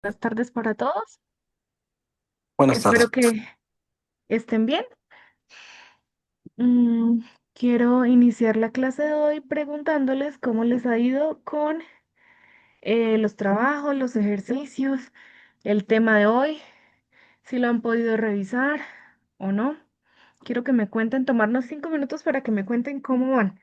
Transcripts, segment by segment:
Buenas tardes para todos. Buenas tardes. Espero que estén bien. Mm, Quiero iniciar la clase de hoy preguntándoles cómo les ha ido con los trabajos, los ejercicios, el tema de hoy, si lo han podido revisar o no. Quiero que me cuenten, tomarnos 5 minutos para que me cuenten cómo van.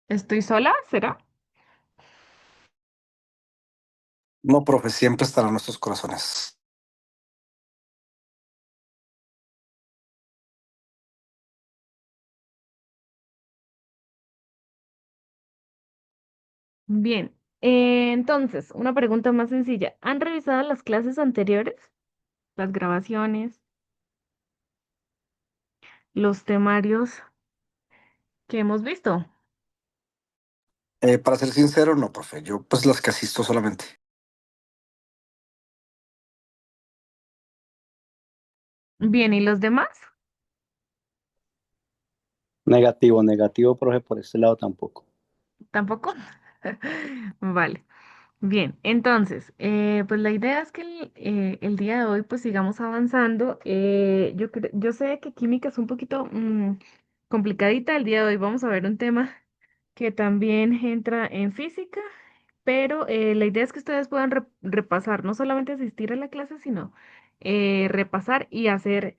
¿Estoy sola? ¿Será? No, profe, siempre estarán en nuestros corazones. Bien. Entonces, una pregunta más sencilla. ¿Han revisado las clases anteriores? Las grabaciones, los temarios que hemos visto. Para ser sincero, no, profe. Yo, pues, las que asisto solamente. Bien, ¿y los demás? Negativo, negativo, profe, por este lado tampoco. ¿Tampoco? Vale. Bien, entonces, pues la idea es que el día de hoy pues sigamos avanzando. Yo sé que química es un poquito complicadita. El día de hoy vamos a ver un tema que también entra en física, pero la idea es que ustedes puedan repasar, no solamente asistir a la clase, sino repasar y hacer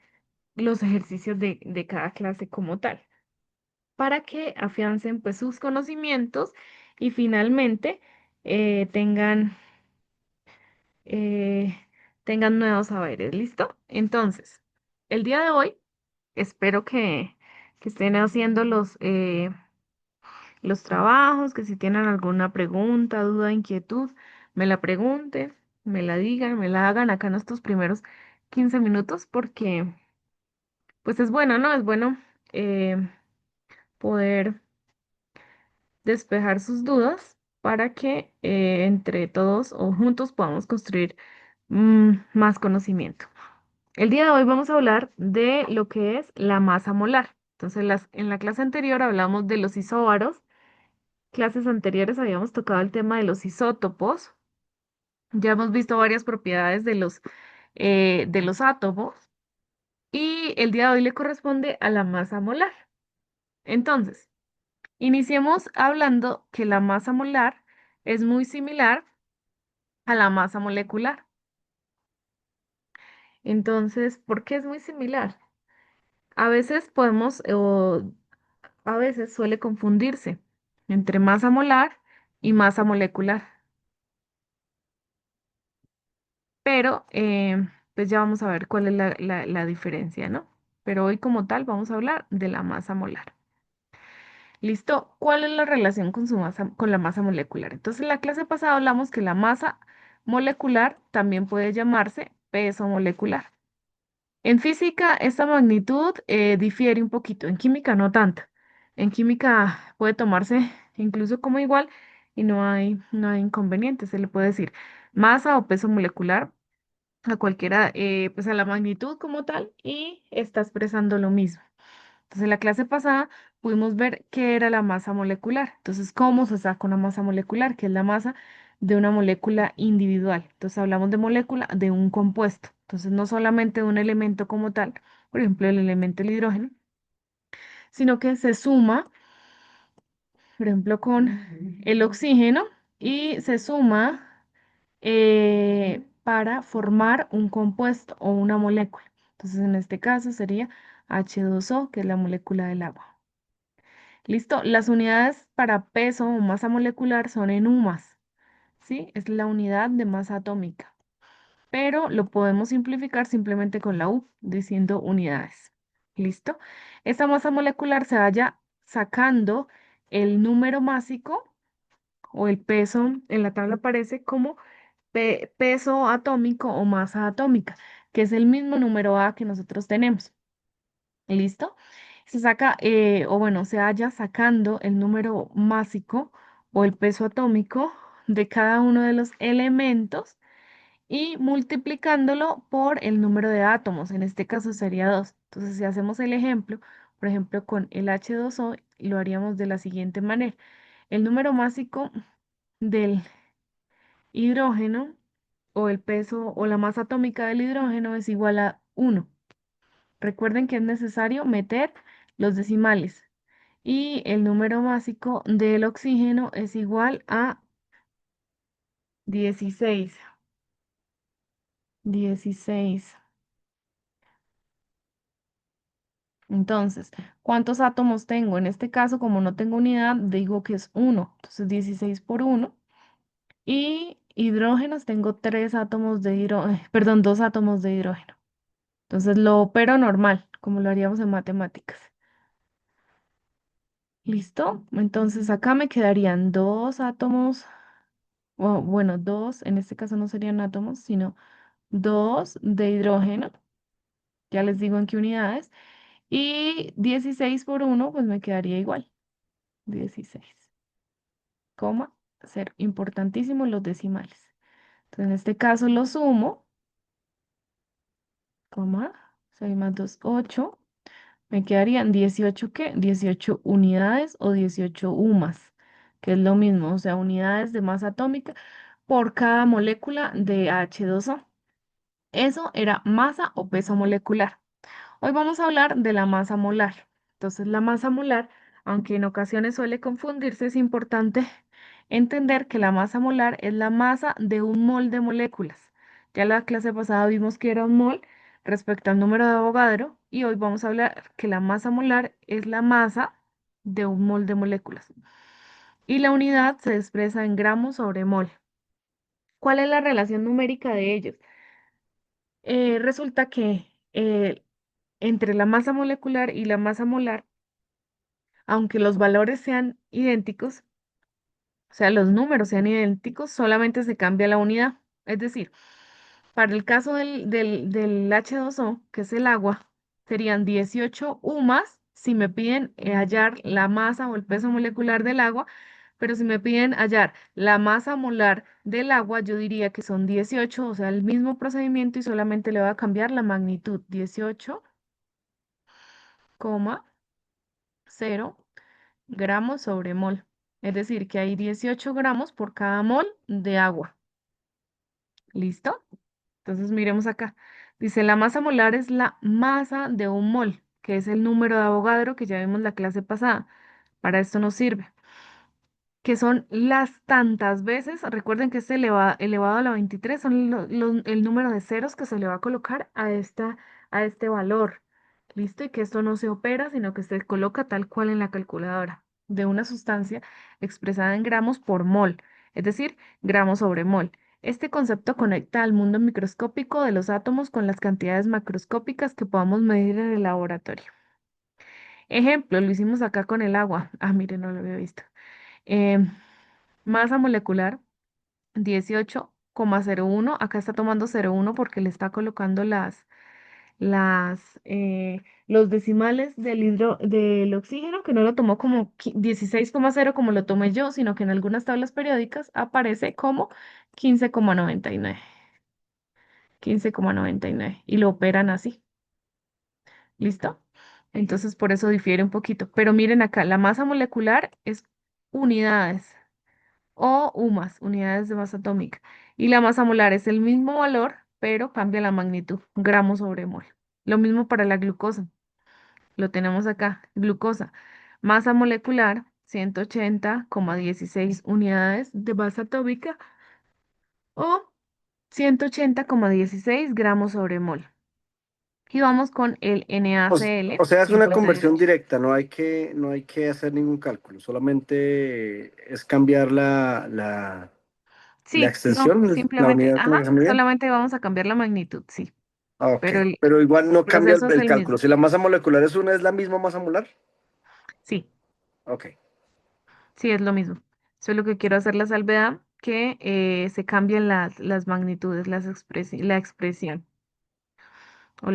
los ejercicios de cada clase como tal, para que afiancen pues sus conocimientos y finalmente tengan, eh, tengan nuevos saberes. ¿Listo? Entonces, el día de hoy espero que estén haciendo los trabajos, que si tienen alguna pregunta, duda, inquietud, me la pregunten, me la digan, me la hagan acá en estos primeros 15 minutos porque pues es bueno, ¿no? Es bueno eh, poder despejar sus dudas para que entre todos o juntos podamos construir más conocimiento. El día de hoy vamos a hablar de lo que es la masa molar. Entonces, en la clase anterior hablamos de los isóbaros. Clases anteriores habíamos tocado el tema de los isótopos. Ya hemos visto varias propiedades de los átomos. Y el día de hoy le corresponde a la masa molar. Entonces, iniciemos hablando que la masa molar es muy similar a la masa molecular. Entonces, ¿por qué es muy similar? A veces a veces suele confundirse entre masa molar y masa molecular, pero pues ya vamos a ver cuál es la diferencia, ¿no? Pero hoy como tal vamos a hablar de la masa molar. ¿Listo? ¿Cuál es la relación con con la masa molecular? Entonces, en la clase pasada hablamos que la masa molecular también puede llamarse peso molecular. En física, esta magnitud difiere un poquito, en química no tanto. En química puede tomarse incluso como igual y no hay inconveniente. Se le puede decir masa o peso molecular a cualquiera, pues a la magnitud como tal y está expresando lo mismo. Entonces, en la clase pasada pudimos ver qué era la masa molecular. Entonces, ¿cómo se saca una masa molecular? Que es la masa de una molécula individual. Entonces, hablamos de molécula de un compuesto. Entonces, no solamente de un elemento como tal, por ejemplo, el elemento del hidrógeno, sino que se suma, por ejemplo, con el oxígeno y se suma para formar un compuesto o una molécula. Entonces, en este caso sería H2O, que es la molécula del agua. Listo, las unidades para peso o masa molecular son en UMAS, ¿sí? Es la unidad de masa atómica, pero lo podemos simplificar simplemente con la U, diciendo unidades. ¿Listo? Esta masa molecular se vaya sacando el número másico o el peso, en la tabla aparece como peso atómico o masa atómica, que es el mismo número A que nosotros tenemos. ¿Listo? Se saca, o bueno, se halla sacando el número másico o el peso atómico de cada uno de los elementos y multiplicándolo por el número de átomos. En este caso sería 2. Entonces, si hacemos el ejemplo, por ejemplo, con el H2O, lo haríamos de la siguiente manera. El número másico del hidrógeno o el peso o la masa atómica del hidrógeno es igual a 1. Recuerden que es necesario meter los decimales. Y el número másico del oxígeno es igual a 16. 16. Entonces, ¿cuántos átomos tengo? En este caso, como no tengo unidad, digo que es 1. Entonces, 16 por 1. Y hidrógenos, tengo 3 átomos de hidrógeno, perdón, 2 átomos de hidrógeno. Entonces, lo opero normal, como lo haríamos en matemáticas. ¿Listo? Entonces, acá me quedarían 2 átomos, o bueno, 2, en este caso no serían átomos, sino 2 de hidrógeno. Ya les digo en qué unidades. Y 16 por 1, pues me quedaría igual. 16, coma, ser importantísimos los decimales. Entonces, en este caso lo sumo, coma, 6 más 2, 8. Me quedarían 18, ¿qué? 18 unidades o 18 UMAS, que es lo mismo, o sea, unidades de masa atómica por cada molécula de H2O. Eso era masa o peso molecular. Hoy vamos a hablar de la masa molar. Entonces, la masa molar, aunque en ocasiones suele confundirse, es importante entender que la masa molar es la masa de un mol de moléculas. Ya la clase pasada vimos que era un mol respecto al número de Avogadro y hoy vamos a hablar que la masa molar es la masa de un mol de moléculas. Y la unidad se expresa en gramos sobre mol. ¿Cuál es la relación numérica de ellos? Resulta que entre la masa molecular y la masa molar, aunque los valores sean idénticos, o sea, los números sean idénticos, solamente se cambia la unidad. Es decir, para el caso del H2O, que es el agua, serían 18 UMAS si me piden hallar la masa o el peso molecular del agua, pero si me piden hallar la masa molar del agua, yo diría que son 18, o sea, el mismo procedimiento y solamente le voy a cambiar la magnitud, 18,0 gramos sobre mol. Es decir, que hay 18 gramos por cada mol de agua. ¿Listo? Entonces miremos acá. Dice, la masa molar es la masa de un mol, que es el número de Avogadro que ya vimos la clase pasada. Para esto nos sirve. Que son las tantas veces, recuerden que este elevado a la 23 son el número de ceros que se le va a colocar a este valor. ¿Listo? Y que esto no se opera, sino que se coloca tal cual en la calculadora de una sustancia expresada en gramos por mol, es decir, gramos sobre mol. Este concepto conecta al mundo microscópico de los átomos con las cantidades macroscópicas que podamos medir en el laboratorio. Ejemplo, lo hicimos acá con el agua. Ah, miren, no lo había visto. Em, Masa molecular 18,01. Acá está tomando 0,1 porque le está colocando los decimales del oxígeno, que no lo tomó como 16,0 como lo tomé yo, sino que en algunas tablas periódicas aparece como 15,99. 15,99. Y lo operan así. ¿Listo? Entonces por eso difiere un poquito. Pero miren acá, la masa molecular es unidades o UMAS, unidades de masa atómica. Y la masa molar es el mismo valor, pero cambia la magnitud, gramos sobre mol. Lo mismo para la glucosa. Lo tenemos acá, glucosa. Masa molecular, 180,16 unidades de masa atómica o 180,16 gramos sobre mol. Y vamos con el O NaCl, sea, es que una pues conversión directa, no hay que hacer ningún cálculo, solamente es cambiar la sí, no, extensión, la simplemente, unidad como ajá, que se mide. solamente vamos a cambiar la magnitud, sí, Ah, ok, pero el pero igual no cambia proceso es el el cálculo. mismo. Si la masa molecular es una, ¿es la misma masa molar? Sí, Ok. sí, es lo mismo. Solo que quiero hacer la salvedad. que se cambian las magnitudes, la expresión, o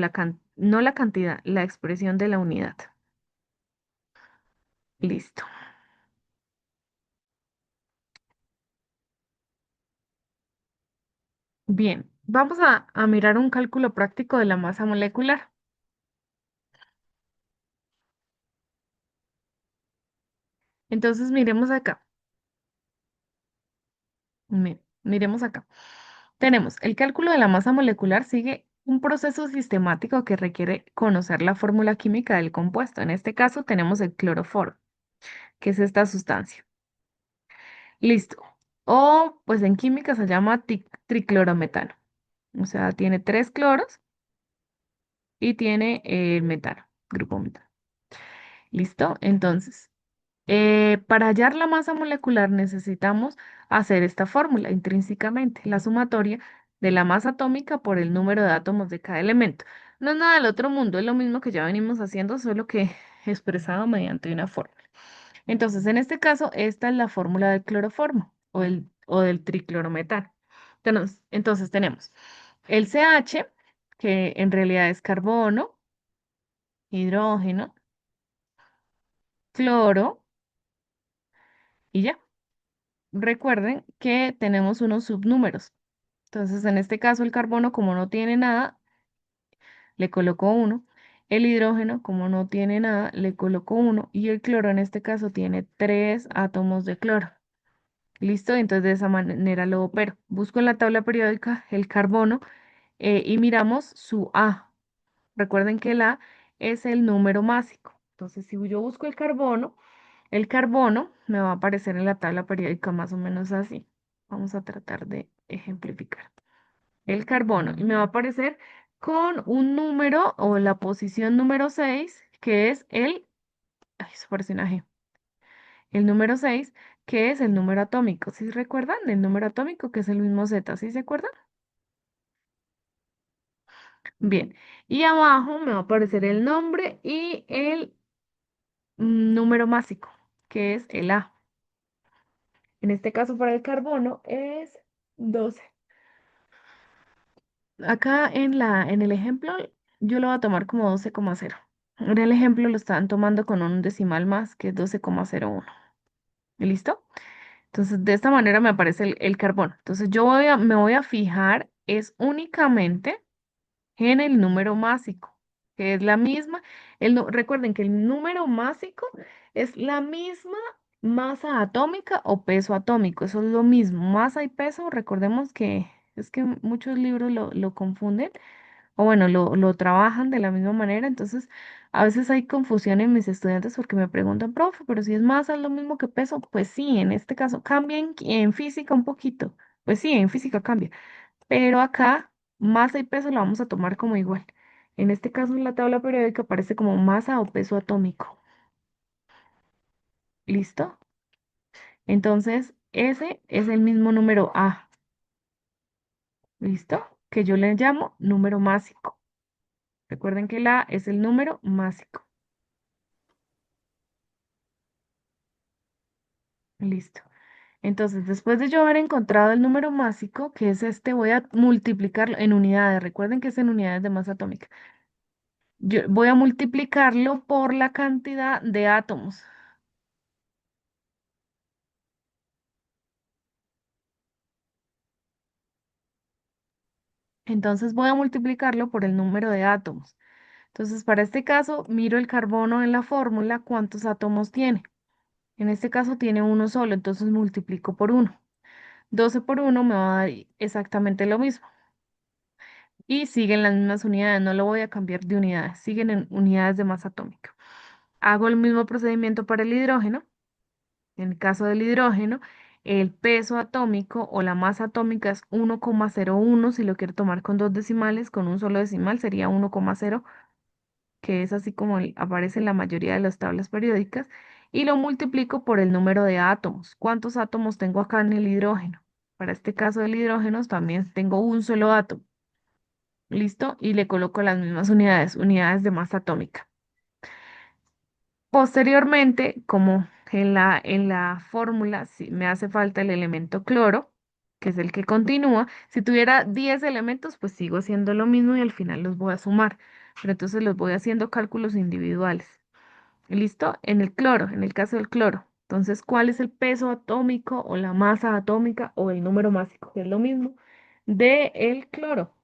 no la cantidad, la expresión de la unidad. Listo. Bien, vamos a mirar un cálculo práctico de la masa molecular. Entonces, miremos acá. Miremos acá. Tenemos el cálculo de la masa molecular sigue un proceso sistemático que requiere conocer la fórmula química del compuesto. En este caso tenemos el cloroformo, que es esta sustancia. Listo. O pues en química se llama triclorometano. O sea, tiene tres cloros y tiene el metano, grupo metano. ¿Listo? Entonces, para hallar la masa molecular necesitamos hacer esta fórmula intrínsecamente, la sumatoria de la masa atómica por el número de átomos de cada elemento. No es nada del otro mundo, es lo mismo que ya venimos haciendo, solo que expresado mediante una fórmula. Entonces, en este caso, esta es la fórmula del cloroformo o del triclorometano. Entonces, tenemos el CH, que en realidad es carbono, hidrógeno, cloro y ya. Recuerden que tenemos unos subnúmeros. Entonces, en este caso, el carbono, como no tiene nada, le coloco uno. El hidrógeno, como no tiene nada, le coloco uno. Y el cloro, en este caso, tiene tres átomos de cloro. ¿Listo? Entonces, de esa manera lo opero. Busco en la tabla periódica el carbono y miramos su A. Recuerden que el A es el número másico. Entonces, si yo busco el carbono me va a aparecer en la tabla periódica más o menos así. Vamos a tratar de ejemplificar. El carbono y me va a aparecer con un número o la posición número 6 que es ay, eso parece una G. El número 6 que es el número atómico. ¿Sí recuerdan? El número atómico que es el mismo Z. ¿Sí se acuerdan? Bien. Y abajo me va a aparecer el nombre y el número másico, que es el A. En este caso para el carbono es 12. Acá en el ejemplo yo lo voy a tomar como 12,0. En el ejemplo lo están tomando con un decimal más, que es 12,01. ¿Listo? Entonces, de esta manera me aparece el carbono. Entonces, me voy a fijar, es únicamente en el número másico, que es la misma. Recuerden que el número másico es la misma masa atómica o peso atómico. Eso es lo mismo. Masa y peso, recordemos que es que muchos libros lo confunden o bueno, lo trabajan de la misma manera. Entonces, a veces hay confusión en mis estudiantes porque me preguntan, profe, pero si es masa, es lo mismo que peso. Pues sí, en este caso cambia en física un poquito. Pues sí, en física cambia. Pero acá, masa y peso lo vamos a tomar como igual. En este caso, en la tabla periódica aparece como masa o peso atómico. ¿Listo? Entonces, ese es el mismo número A. ¿Listo? Que yo le llamo número másico. Recuerden que la A es el número másico. Listo. Entonces, después de yo haber encontrado el número másico, que es este, voy a multiplicarlo en unidades. Recuerden que es en unidades de masa atómica. Yo voy a multiplicarlo por la cantidad de átomos. Entonces voy a multiplicarlo por el número de átomos. Entonces, para este caso, miro el carbono en la fórmula, cuántos átomos tiene. En este caso tiene uno solo, entonces multiplico por uno. 12 por uno me va a dar exactamente lo mismo. Y siguen las mismas unidades, no lo voy a cambiar de unidades, siguen en unidades de masa atómica. Hago el mismo procedimiento para el hidrógeno. En el caso del hidrógeno, el peso atómico o la masa atómica es 1,01. Si lo quiero tomar con dos decimales, con un solo decimal sería 1,0, que es así como aparece en la mayoría de las tablas periódicas. Y lo multiplico por el número de átomos. ¿Cuántos átomos tengo acá en el hidrógeno? Para este caso del hidrógeno también tengo un solo átomo. ¿Listo? Y le coloco las mismas unidades, unidades de masa atómica. Posteriormente, como en la fórmula me hace falta el elemento cloro, que es el que continúa. Si tuviera 10 elementos, pues sigo haciendo lo mismo y al final los voy a sumar. Pero entonces los voy haciendo cálculos individuales. ¿Listo? En el cloro, en el caso del cloro. Entonces, ¿cuál es el peso atómico o la masa atómica o el número másico, que es lo mismo, de el cloro?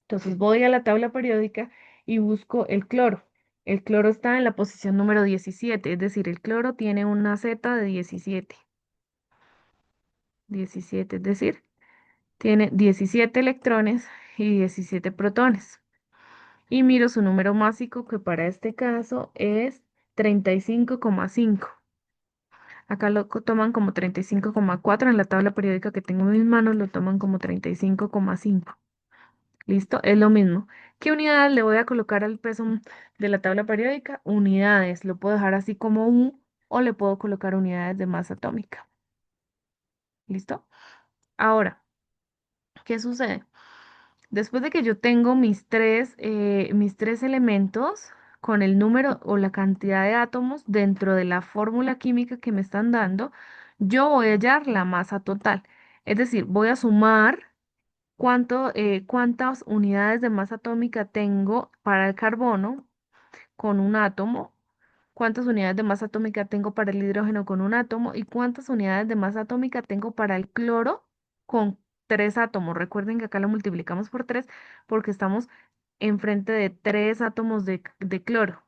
Entonces voy a la tabla periódica y busco el cloro. El cloro está en la posición número 17, es decir, el cloro tiene una Z de 17. 17, es decir, tiene 17 electrones y 17 protones. Y miro su número másico, que para este caso es 35,5. Acá lo toman como 35,4. En la tabla periódica que tengo en mis manos lo toman como 35,5. ¿Listo? Es lo mismo. ¿Qué unidad le voy a colocar al peso de la tabla periódica? Unidades. Lo puedo dejar así como U o le puedo colocar unidades de masa atómica. ¿Listo? Ahora, ¿qué sucede? Después de que yo tengo mis tres elementos con el número o la cantidad de átomos dentro de la fórmula química que me están dando, yo voy a hallar la masa total. Es decir, voy a sumar cuántas unidades de masa atómica tengo para el carbono con un átomo, cuántas unidades de masa atómica tengo para el hidrógeno con un átomo y cuántas unidades de masa atómica tengo para el cloro con tres átomos. Recuerden que acá lo multiplicamos por tres porque estamos enfrente de tres átomos de cloro.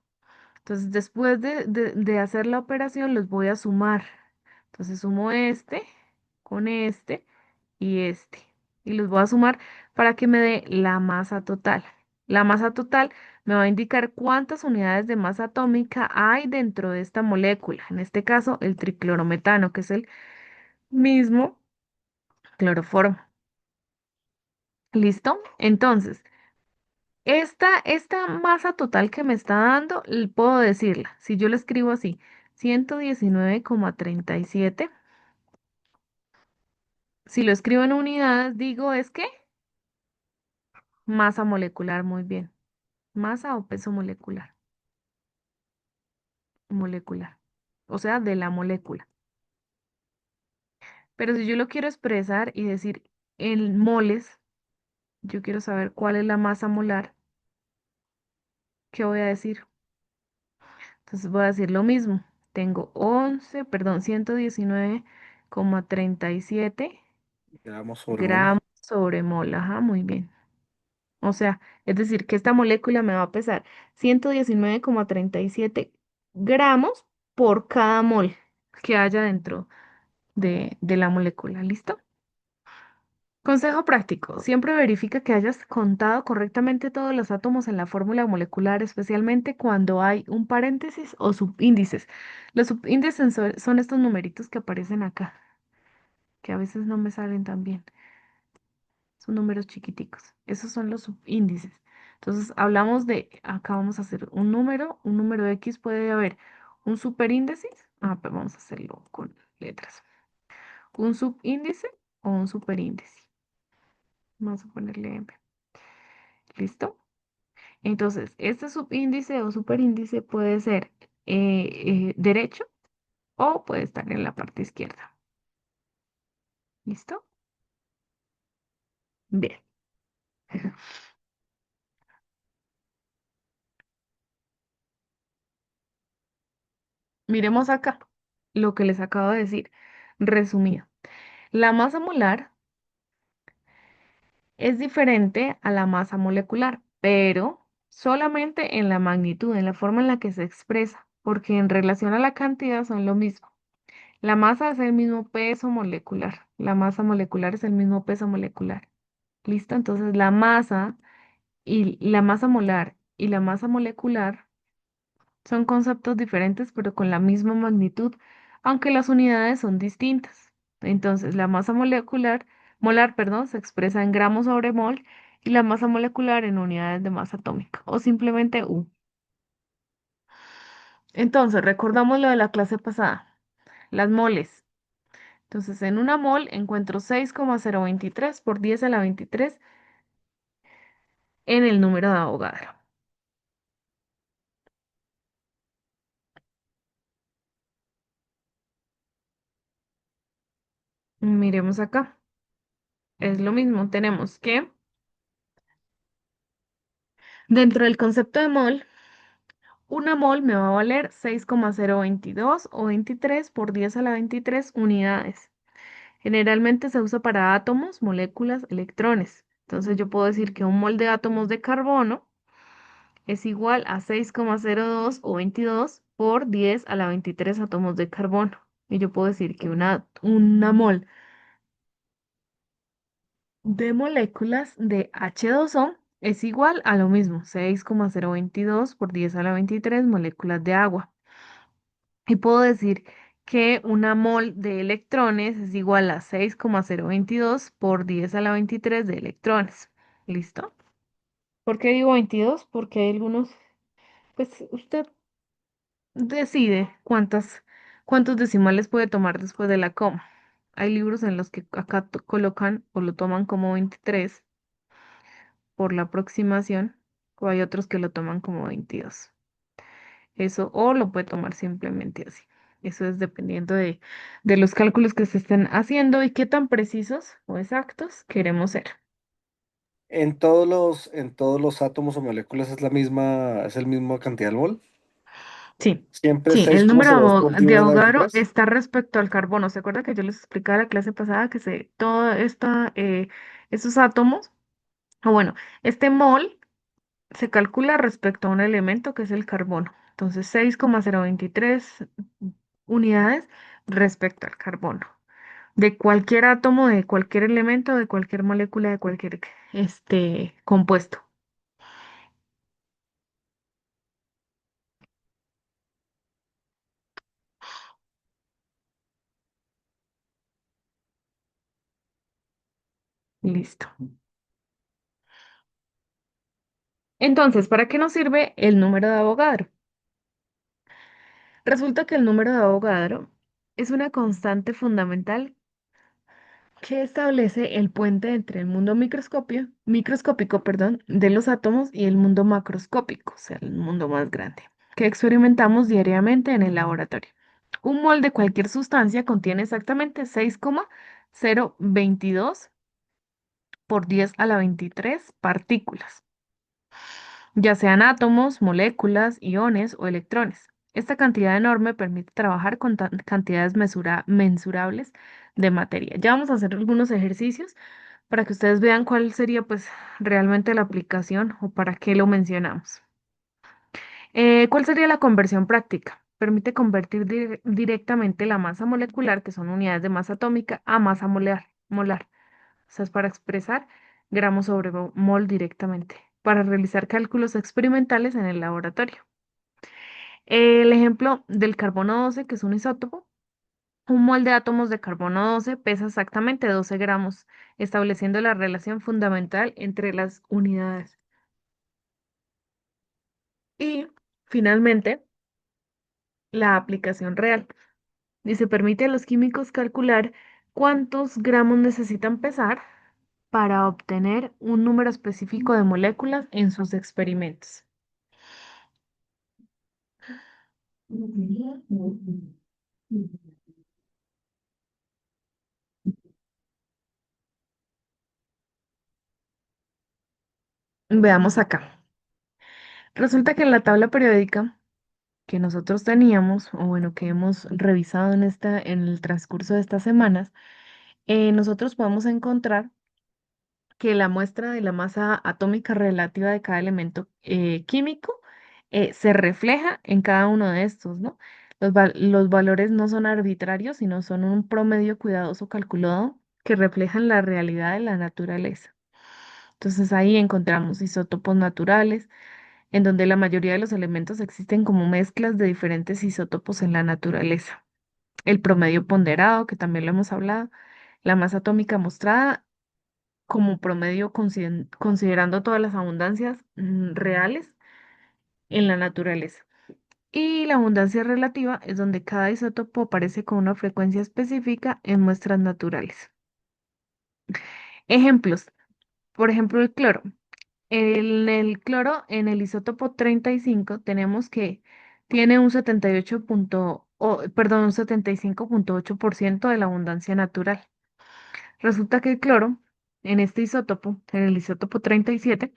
Entonces, después de hacer la operación, los voy a sumar. Entonces, sumo este con este y este. Y los voy a sumar para que me dé la masa total. La masa total me va a indicar cuántas unidades de masa atómica hay dentro de esta molécula. En este caso, el triclorometano, que es el mismo cloroformo. ¿Listo? Entonces, esta masa total que me está dando, puedo decirla. Si yo la escribo así, 119,37. Si lo escribo en unidades, digo es que masa molecular, muy bien. Masa o peso molecular. Molecular. O sea, de la molécula. Pero si yo lo quiero expresar y decir en moles, yo quiero saber cuál es la masa molar, ¿qué voy a decir? Entonces voy a decir lo mismo. Tengo 119,37 Gramos sobre mol. gramos sobre mol. Ajá, muy bien. O sea, es decir, que esta molécula me va a pesar 119,37 gramos por cada mol que haya dentro de la molécula. ¿Listo? Consejo práctico. Siempre verifica que hayas contado correctamente todos los átomos en la fórmula molecular, especialmente cuando hay un paréntesis o subíndices. Los subíndices son estos numeritos que aparecen acá, que a veces no me salen tan bien. Son números chiquiticos. Esos son los subíndices. Entonces, hablamos acá vamos a hacer un número X puede haber un superíndice. Pues vamos a hacerlo con letras. Un subíndice o un superíndice. Vamos a ponerle M. ¿Listo? Entonces, este subíndice o superíndice puede ser derecho o puede estar en la parte izquierda. ¿Listo? Bien. Miremos acá lo que les acabo de decir. Resumido. La masa molar es diferente a la masa molecular, pero solamente en la magnitud, en la forma en la que se expresa, porque en relación a la cantidad son lo mismo. La masa es el mismo peso molecular, la masa molecular es el mismo peso molecular. ¿Listo? Entonces la masa molar y la masa molecular son conceptos diferentes, pero con la misma magnitud, aunque las unidades son distintas. Entonces, la masa molar, perdón, se expresa en gramos sobre mol y la masa molecular en unidades de masa atómica o simplemente U. Entonces, recordamos lo de la clase pasada, las moles. Entonces, en una mol encuentro 6,023 por 10 a la 23 en el número de Avogadro. Miremos acá. es lo mismo. Tenemos que, dentro del concepto de mol, una mol me va a valer 6,022 o 23 por 10 a la 23 unidades. Generalmente se usa para átomos, moléculas, electrones. Entonces yo puedo decir que un mol de átomos de carbono es igual a 6,02 o 22 por 10 a la 23 átomos de carbono. Y yo puedo decir que una mol de moléculas de H2O es igual a lo mismo, 6,022 por 10 a la 23 moléculas de agua. Y puedo decir que una mol de electrones es igual a 6,022 por 10 a la 23 de electrones. ¿Listo? ¿Por qué digo 22? Porque hay algunos, pues usted decide cuántos decimales puede tomar después de la coma. Hay libros en los que acá colocan o lo toman como 23 por la aproximación, o hay otros que lo toman como 22. Eso, o lo puede tomar simplemente así. Eso es dependiendo de los cálculos que se estén haciendo y qué tan precisos o exactos queremos ser. En todos los átomos o moléculas es la misma, es el mismo cantidad de mol. Sí, Siempre es sí, el número 6,02 por De 10 a la Avogadro 23. está respecto al carbono. ¿Se acuerda que yo les explicaba en la clase pasada que estos átomos, o bueno, este mol se calcula respecto a un elemento que es el carbono. Entonces, 6,023 unidades respecto al carbono. De cualquier átomo, de cualquier elemento, de cualquier molécula, de cualquier compuesto. Listo. Entonces, ¿para qué nos sirve el número de Avogadro? Resulta que el número de Avogadro es una constante fundamental que establece el puente entre el mundo microscópico, perdón, de los átomos y el mundo macroscópico, o sea, el mundo más grande, que experimentamos diariamente en el laboratorio. Un mol de cualquier sustancia contiene exactamente 6,022 por 10 a la 23 partículas, ya sean átomos, moléculas, iones o electrones. Esta cantidad enorme permite trabajar con cantidades mensurables de materia. Ya vamos a hacer algunos ejercicios para que ustedes vean cuál sería pues realmente la aplicación o para qué lo mencionamos. ¿Cuál sería la conversión práctica? Permite convertir directamente la masa molecular, que son unidades de masa atómica, a masa molar. O sea, es para expresar gramos sobre mol directamente, para realizar cálculos experimentales en el laboratorio. El ejemplo del carbono 12, que es un isótopo, un mol de átomos de carbono 12 pesa exactamente 12 gramos, estableciendo la relación fundamental entre las unidades. Y finalmente, la aplicación real. Dice, permite a los químicos calcular cuántos gramos necesitan pesar para obtener un número específico de moléculas en sus experimentos. Veamos acá. Resulta que en la tabla periódica que nosotros teníamos, o bueno, que hemos revisado en el transcurso de estas semanas, nosotros podemos encontrar que la muestra de la masa atómica relativa de cada elemento químico se refleja en cada uno de estos, ¿no? Los valores no son arbitrarios, sino son un promedio cuidadoso calculado que reflejan la realidad de la naturaleza. Entonces ahí encontramos isótopos naturales, en donde la mayoría de los elementos existen como mezclas de diferentes isótopos en la naturaleza. El promedio ponderado, que también lo hemos hablado, la masa atómica mostrada como promedio considerando todas las abundancias reales en la naturaleza. Y la abundancia relativa es donde cada isótopo aparece con una frecuencia específica en muestras naturales. Ejemplos, por ejemplo, el cloro. En el cloro, en el isótopo 35, tenemos que tiene un 75,8% de la abundancia natural. Resulta que el cloro en este isótopo, en el isótopo 37,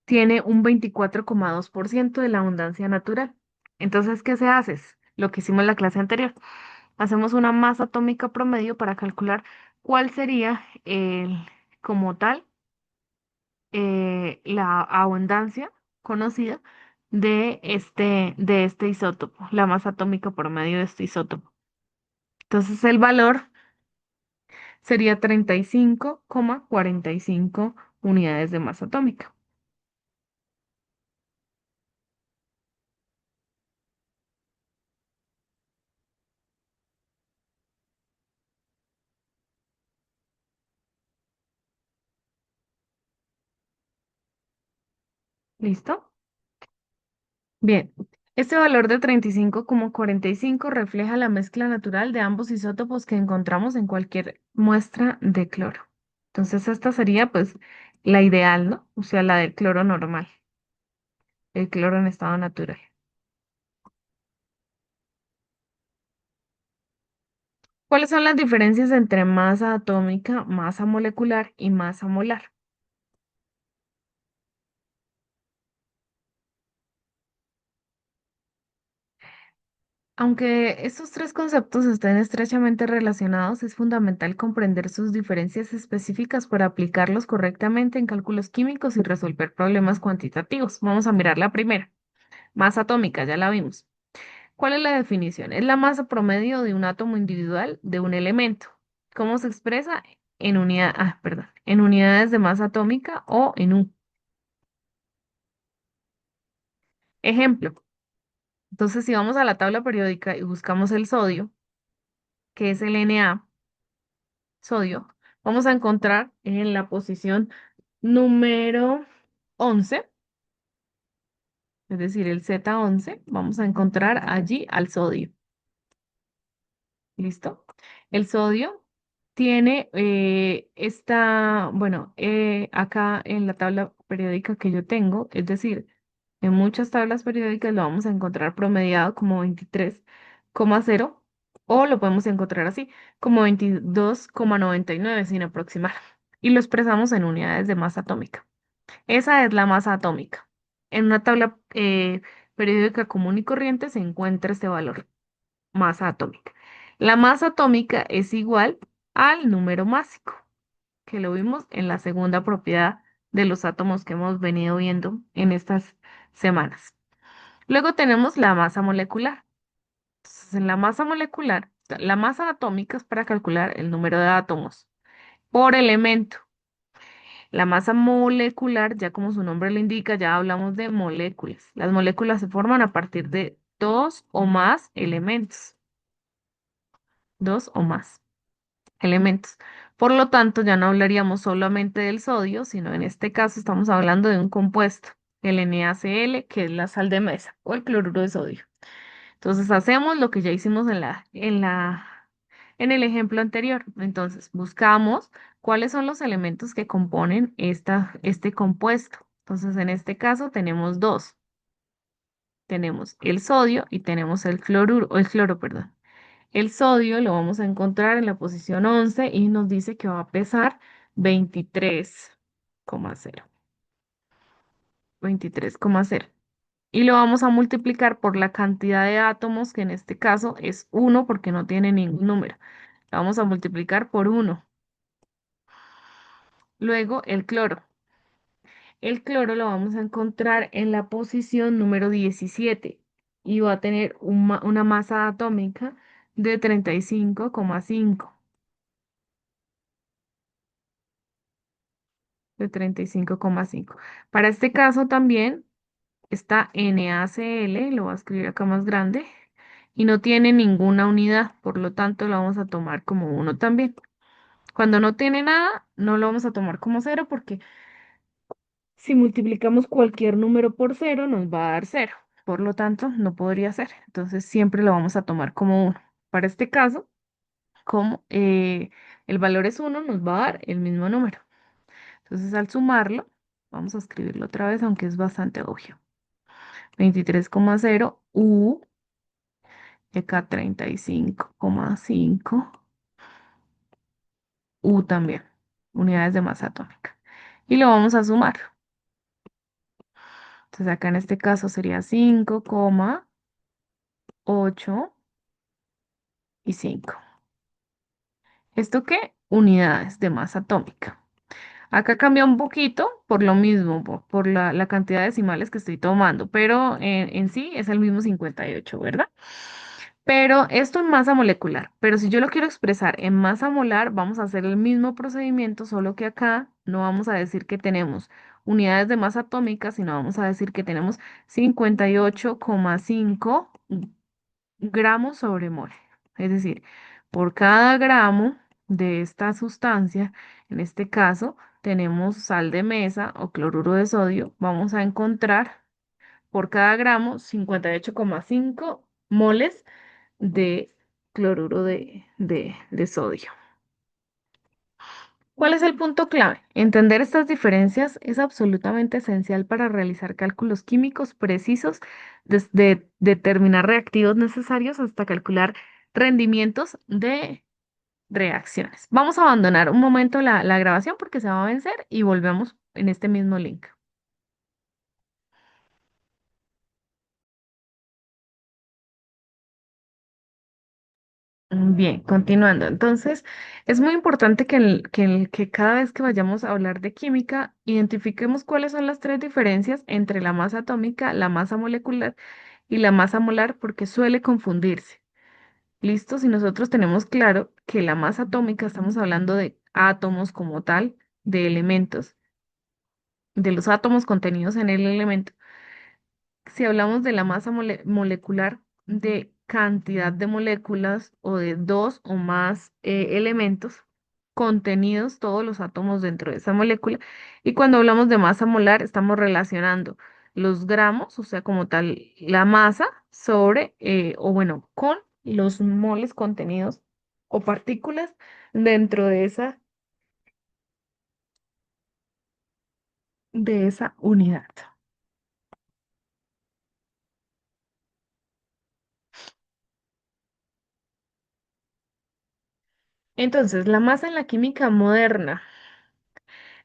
tiene un 24,2% de la abundancia natural. Entonces, ¿qué se hace? Es lo que hicimos en la clase anterior. Hacemos una masa atómica promedio para calcular cuál sería como tal, la abundancia conocida de este isótopo, la masa atómica promedio de este isótopo. Entonces, el valor sería 35,45 unidades de masa atómica. ¿Listo? Bien, este valor de 35,45 refleja la mezcla natural de ambos isótopos que encontramos en cualquier muestra de cloro. Entonces, esta sería pues la ideal, ¿no? O sea, la del cloro normal, el cloro en estado natural. ¿Cuáles son las diferencias entre masa atómica, masa molecular y masa molar? Aunque estos tres conceptos estén estrechamente relacionados, es fundamental comprender sus diferencias específicas para aplicarlos correctamente en cálculos químicos y resolver problemas cuantitativos. Vamos a mirar la primera, masa atómica, ya la vimos. ¿Cuál es la definición? Es la masa promedio de un átomo individual de un elemento. ¿Cómo se expresa? Perdón, en unidades de masa atómica o en U. Ejemplo. Entonces, si vamos a la tabla periódica y buscamos el sodio, que es el Na, sodio, vamos a encontrar en la posición número 11, es decir, el Z11, vamos a encontrar allí al sodio. ¿Listo? El sodio tiene bueno, acá en la tabla periódica que yo tengo, es decir, en muchas tablas periódicas lo vamos a encontrar promediado como 23,0 o lo podemos encontrar así, como 22,99 sin aproximar. Y lo expresamos en unidades de masa atómica. Esa es la masa atómica. En una tabla periódica común y corriente se encuentra este valor, masa atómica. La masa atómica es igual al número másico, que lo vimos en la segunda propiedad de los átomos que hemos venido viendo en estas semanas. Luego tenemos la masa molecular. Entonces, en la masa molecular, la masa atómica es para calcular el número de átomos por elemento. La masa molecular, ya como su nombre lo indica, ya hablamos de moléculas. Las moléculas se forman a partir de dos o más elementos. Dos o más elementos. Por lo tanto, ya no hablaríamos solamente del sodio, sino en este caso estamos hablando de un compuesto, el NaCl, que es la sal de mesa o el cloruro de sodio. Entonces hacemos lo que ya hicimos en el ejemplo anterior. Entonces buscamos cuáles son los elementos que componen este compuesto. Entonces en este caso tenemos dos. Tenemos el sodio y tenemos el cloruro, o el cloro, perdón. El sodio lo vamos a encontrar en la posición 11 y nos dice que va a pesar 23,0. 23,0. Y lo vamos a multiplicar por la cantidad de átomos, que en este caso es 1 porque no tiene ningún número. La vamos a multiplicar por 1. Luego el cloro. El cloro lo vamos a encontrar en la posición número 17 y va a tener una masa atómica de 35,5. De 35,5. Para este caso también está NaCl, lo voy a escribir acá más grande, y no tiene ninguna unidad, por lo tanto lo vamos a tomar como uno también. Cuando no tiene nada, no lo vamos a tomar como cero porque si multiplicamos cualquier número por cero, nos va a dar cero. Por lo tanto, no podría ser. Entonces, siempre lo vamos a tomar como uno. Para este caso, como el valor es uno, nos va a dar el mismo número. Entonces, al sumarlo, vamos a escribirlo otra vez, aunque es bastante obvio. 23,0 U de acá 35,5 U también, unidades de masa atómica. Y lo vamos a sumar. Entonces acá en este caso sería 5,8 y 5. ¿Esto qué? Unidades de masa atómica. Acá cambia un poquito por lo mismo, por la cantidad de decimales que estoy tomando, pero en sí es el mismo 58, ¿verdad? Pero esto en masa molecular. Pero si yo lo quiero expresar en masa molar, vamos a hacer el mismo procedimiento, solo que acá no vamos a decir que tenemos unidades de masa atómica, sino vamos a decir que tenemos 58,5 gramos sobre mol. Es decir, por cada gramo de esta sustancia, en este caso, tenemos sal de mesa o cloruro de sodio, vamos a encontrar por cada gramo 58,5 moles de cloruro de sodio. ¿Cuál es el punto clave? Entender estas diferencias es absolutamente esencial para realizar cálculos químicos precisos, desde determinar reactivos necesarios hasta calcular rendimientos de reacciones. Vamos a abandonar un momento la grabación porque se va a vencer y volvemos en este mismo link. Bien, continuando. Entonces, es muy importante que cada vez que vayamos a hablar de química, identifiquemos cuáles son las tres diferencias entre la masa atómica, la masa molecular y la masa molar, porque suele confundirse. ¿Listo? Si nosotros tenemos claro que la masa atómica, estamos hablando de átomos como tal, de elementos, de los átomos contenidos en el elemento. Si hablamos de la masa molecular, de cantidad de moléculas o de dos o más elementos contenidos, todos los átomos dentro de esa molécula. Y cuando hablamos de masa molar, estamos relacionando los gramos, o sea, como tal, la masa sobre, o bueno, con los moles contenidos o partículas dentro de esa unidad. Entonces, la masa en la química moderna.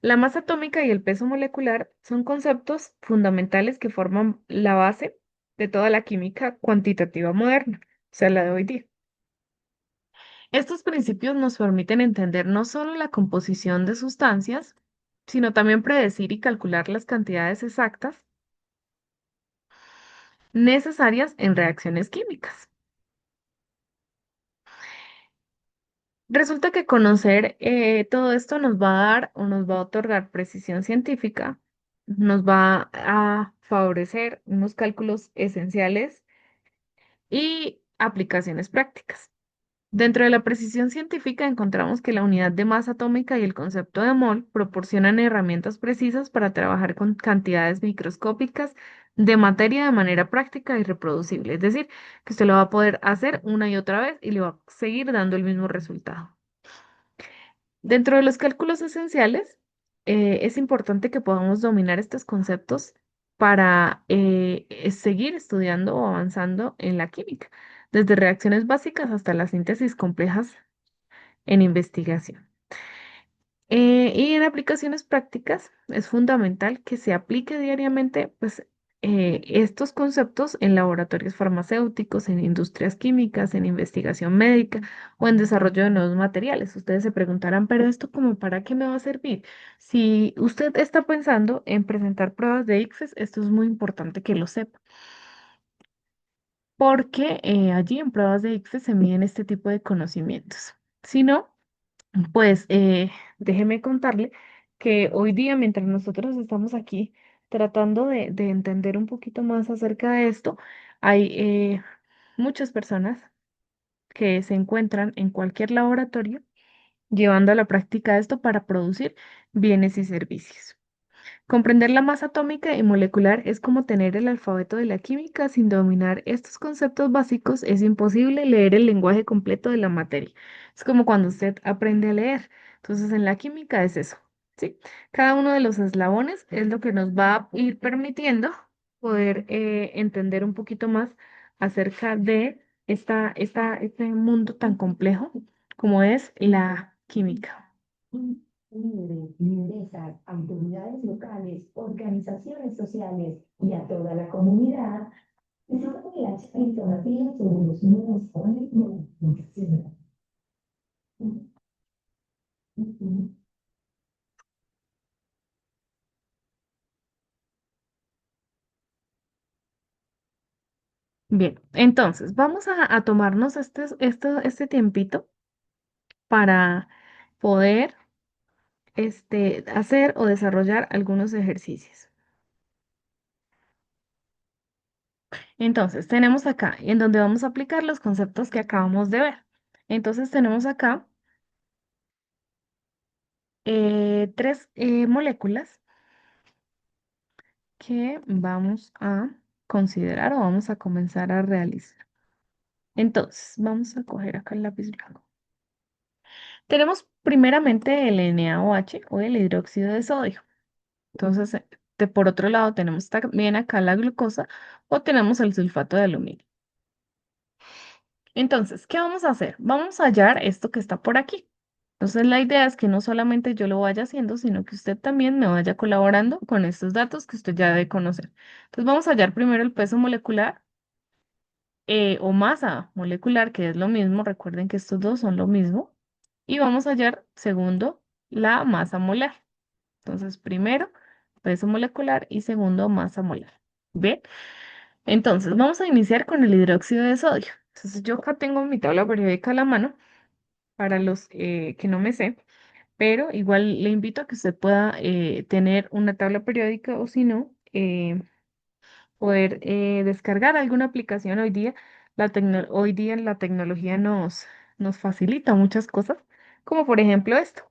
La masa atómica y el peso molecular son conceptos fundamentales que forman la base de toda la química cuantitativa moderna, o sea, la de hoy día. Estos principios nos permiten entender no solo la composición de sustancias, sino también predecir y calcular las cantidades exactas necesarias en reacciones químicas. Resulta que conocer todo esto nos va a dar o nos va a otorgar precisión científica, nos va a favorecer unos cálculos esenciales y aplicaciones prácticas. Dentro de la precisión científica encontramos que la unidad de masa atómica y el concepto de mol proporcionan herramientas precisas para trabajar con cantidades microscópicas de materia de manera práctica y reproducible. Es decir, que usted lo va a poder hacer una y otra vez y le va a seguir dando el mismo resultado. Dentro de los cálculos esenciales, es importante que podamos dominar estos conceptos para seguir estudiando o avanzando en la química, desde reacciones básicas hasta la síntesis complejas en investigación. Y en aplicaciones prácticas es fundamental que se aplique diariamente pues, estos conceptos en laboratorios farmacéuticos, en industrias químicas, en investigación médica o en desarrollo de nuevos materiales. Ustedes se preguntarán, pero esto como para qué me va a servir? Si usted está pensando en presentar pruebas de ICFES, esto es muy importante que lo sepa, porque allí en pruebas de ICFES se miden este tipo de conocimientos. Si no, pues déjeme contarle que hoy día, mientras nosotros estamos aquí tratando de entender un poquito más acerca de esto, hay muchas personas que se encuentran en cualquier laboratorio llevando a la práctica esto para producir bienes y servicios. Comprender la masa atómica y molecular es como tener el alfabeto de la química. Sin dominar estos conceptos básicos es imposible leer el lenguaje completo de la materia. Es como cuando usted aprende a leer. Entonces, en la química es eso, ¿sí? Cada uno de los eslabones es lo que nos va a ir permitiendo poder entender un poquito más acerca de este mundo tan complejo como es la química. Líderes, lideresas, autoridades locales, organizaciones sociales y a toda la comunidad, disfrutan de la charla informativa sobre los nuevos formas de la comunicación. Bien, entonces vamos a tomarnos este tiempito para poder hacer o desarrollar algunos ejercicios. Entonces, tenemos acá en donde vamos a aplicar los conceptos que acabamos de ver. Entonces, tenemos acá tres moléculas que vamos a considerar o vamos a comenzar a realizar. Entonces, vamos a coger acá el lápiz blanco. Tenemos primeramente el NaOH o el hidróxido de sodio. Entonces, por otro lado, tenemos también acá la glucosa o tenemos el sulfato de aluminio. Entonces, ¿qué vamos a hacer? Vamos a hallar esto que está por aquí. Entonces, la idea es que no solamente yo lo vaya haciendo, sino que usted también me vaya colaborando con estos datos que usted ya debe conocer. Entonces, vamos a hallar primero el peso molecular o masa molecular, que es lo mismo. Recuerden que estos dos son lo mismo. Y vamos a hallar, segundo, la masa molar. Entonces, primero, peso molecular y segundo, masa molar. ¿Bien? Entonces, vamos a iniciar con el hidróxido de sodio. Entonces, yo acá tengo mi tabla periódica a la mano para los que no me sé, pero igual le invito a que usted pueda tener una tabla periódica o si no, poder descargar alguna aplicación hoy día. Hoy día la tecnología nos facilita muchas cosas, como por ejemplo esto.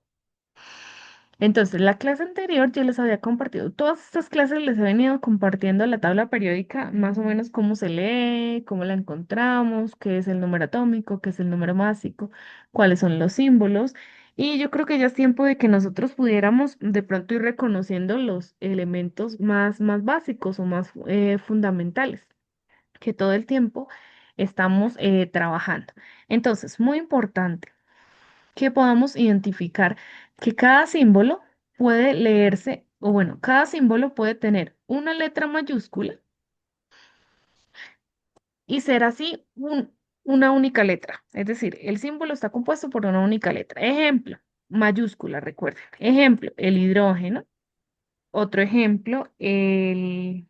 Entonces, la clase anterior yo les había compartido, todas estas clases les he venido compartiendo la tabla periódica, más o menos cómo se lee, cómo la encontramos, qué es el número atómico, qué es el número másico, cuáles son los símbolos. Y yo creo que ya es tiempo de que nosotros pudiéramos de pronto ir reconociendo los elementos más básicos o más fundamentales que todo el tiempo estamos trabajando. Entonces, muy importante que podamos identificar que cada símbolo puede leerse, o bueno, cada símbolo puede tener una letra mayúscula y ser así una única letra. Es decir, el símbolo está compuesto por una única letra. Ejemplo, mayúscula, recuerden. Ejemplo, el hidrógeno. Otro ejemplo, el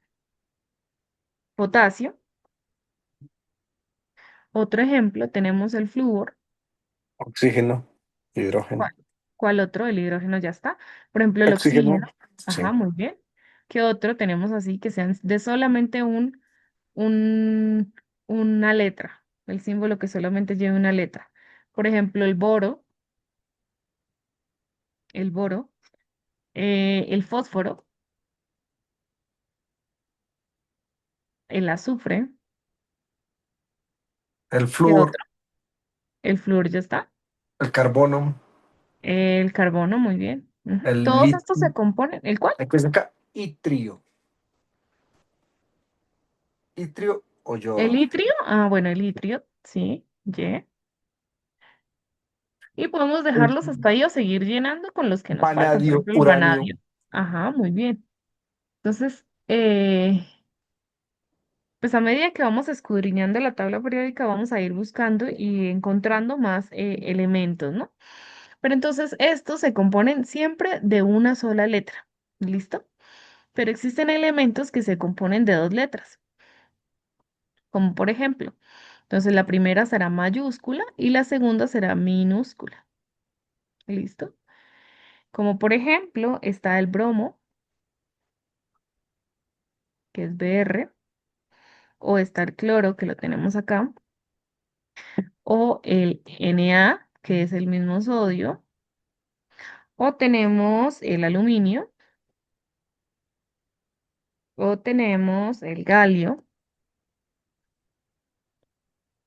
potasio. Otro ejemplo, tenemos el flúor. Oxígeno, hidrógeno. ¿Cuál, cuál otro? El hidrógeno ya está. Por ejemplo, el Oxígeno, oxígeno. Ajá, sí. muy bien. ¿Qué otro tenemos así que sean de solamente un, una letra? El símbolo que solamente lleve una letra. Por ejemplo, el boro, el fósforo, el azufre. El ¿Qué flúor, otro? El flúor ya está. el carbono, El carbono, muy bien. Ujú. el Todos estos se litio. componen. ¿El cuál? Aquí está acá, itrio. Itrio o El yodo. litrio. Ah, bueno, el litrio, sí, ye. Y podemos El dejarlos hasta ahí o seguir llenando con los que nos faltan. Por vanadio, ejemplo, el uranio. vanadio. Ajá, muy bien. Entonces, pues a medida que vamos escudriñando la tabla periódica, vamos a ir buscando y encontrando más elementos, ¿no? Pero entonces estos se componen siempre de una sola letra. ¿Listo? Pero existen elementos que se componen de dos letras, como por ejemplo, entonces la primera será mayúscula y la segunda será minúscula. ¿Listo? Como por ejemplo, está el bromo, que es Br, o está el cloro, que lo tenemos acá, o el Na, que es el mismo sodio, o tenemos el aluminio, o tenemos el galio.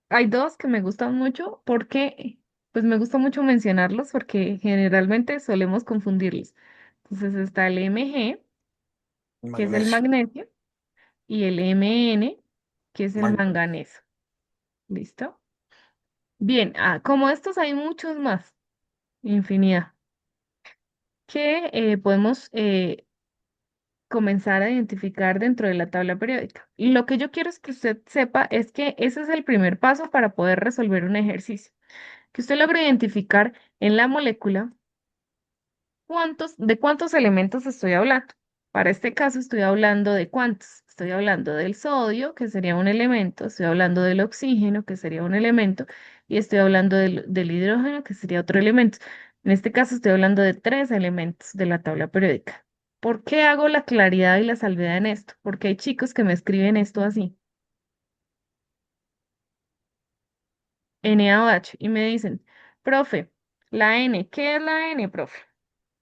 Hay dos que me gustan mucho porque, pues me gusta mucho mencionarlos porque generalmente solemos confundirlos. Entonces está el Mg, que es el Magnesio. magnesio, y el Mn, que es el Mag- manganeso. ¿Listo? Bien, como estos hay muchos más, infinidad. que podemos comenzar a identificar dentro de la tabla periódica. Y lo que yo quiero es que usted sepa es que ese es el primer paso para poder resolver un ejercicio, que usted logre identificar en la molécula de cuántos elementos estoy hablando. Para este caso estoy hablando de cuántos. Estoy hablando del sodio, que sería un elemento, estoy hablando del oxígeno, que sería un elemento, y estoy hablando del hidrógeno, que sería otro elemento. En este caso estoy hablando de tres elementos de la tabla periódica. ¿Por qué hago la claridad y la salvedad en esto? Porque hay chicos que me escriben esto así, NaOH, y me dicen, profe, la N, ¿qué es la N, profe?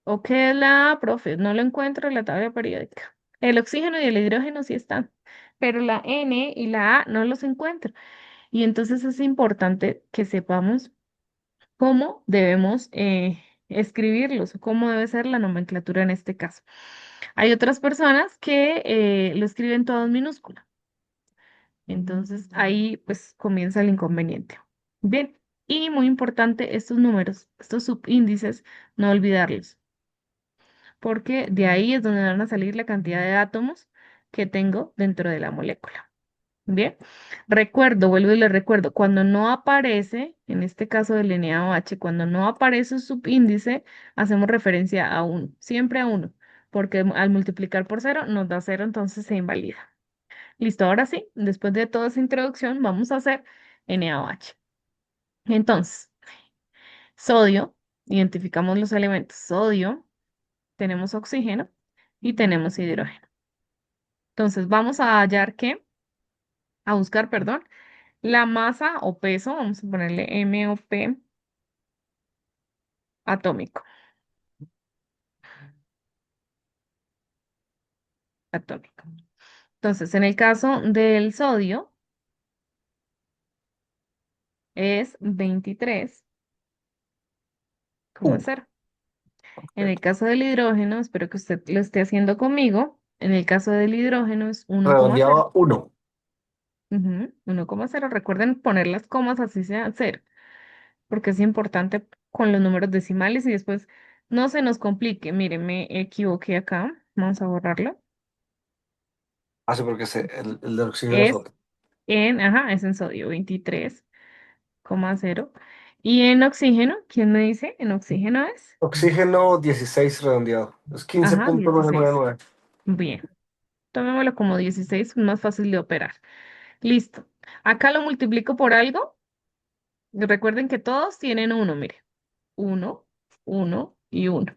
¿O qué es la A, profe? No lo encuentro en la tabla periódica. El oxígeno y el hidrógeno sí están, pero la N y la A no los encuentro. Y entonces es importante que sepamos cómo debemos escribirlos, o cómo debe ser la nomenclatura en este caso. Hay otras personas que lo escriben todo en minúscula. Entonces ahí pues comienza el inconveniente. Bien, y muy importante estos números, estos subíndices, no olvidarlos, porque de ahí es donde van a salir la cantidad de átomos que tengo dentro de la molécula. Bien, recuerdo, vuelvo y le recuerdo, cuando no aparece, en este caso del NaOH, cuando no aparece un subíndice, hacemos referencia a uno, siempre a uno, porque al multiplicar por cero nos da cero, entonces se invalida. Listo, ahora sí, después de toda esa introducción, vamos a hacer NaOH. Entonces, sodio, identificamos los elementos. Sodio, tenemos oxígeno y tenemos hidrógeno. Entonces, vamos a hallar que, a buscar, perdón, la masa o peso, vamos a ponerle M o P atómico, atómico. Entonces, en el caso del sodio es 23,0. En el caso del hidrógeno, espero que usted lo esté haciendo conmigo. En el caso del hidrógeno es 1,0. Redondeado a 1. 1,0. Recuerden poner las comas así sea cero, porque es importante con los números decimales y después no se nos complique. Miren, me equivoqué acá. Vamos a borrarlo. Ah, sí, porque el de oxígeno es Es otro. es en sodio, 23,0. Y en oxígeno, ¿quién me dice? En oxígeno es, Oxígeno 16 redondeado. Es quince ajá, punto novecientos noventa y 16. nueve. Bien, tomémoslo como 16, es más fácil de operar. Listo. Acá lo multiplico por algo. Recuerden que todos tienen uno, mire. Uno, uno y uno.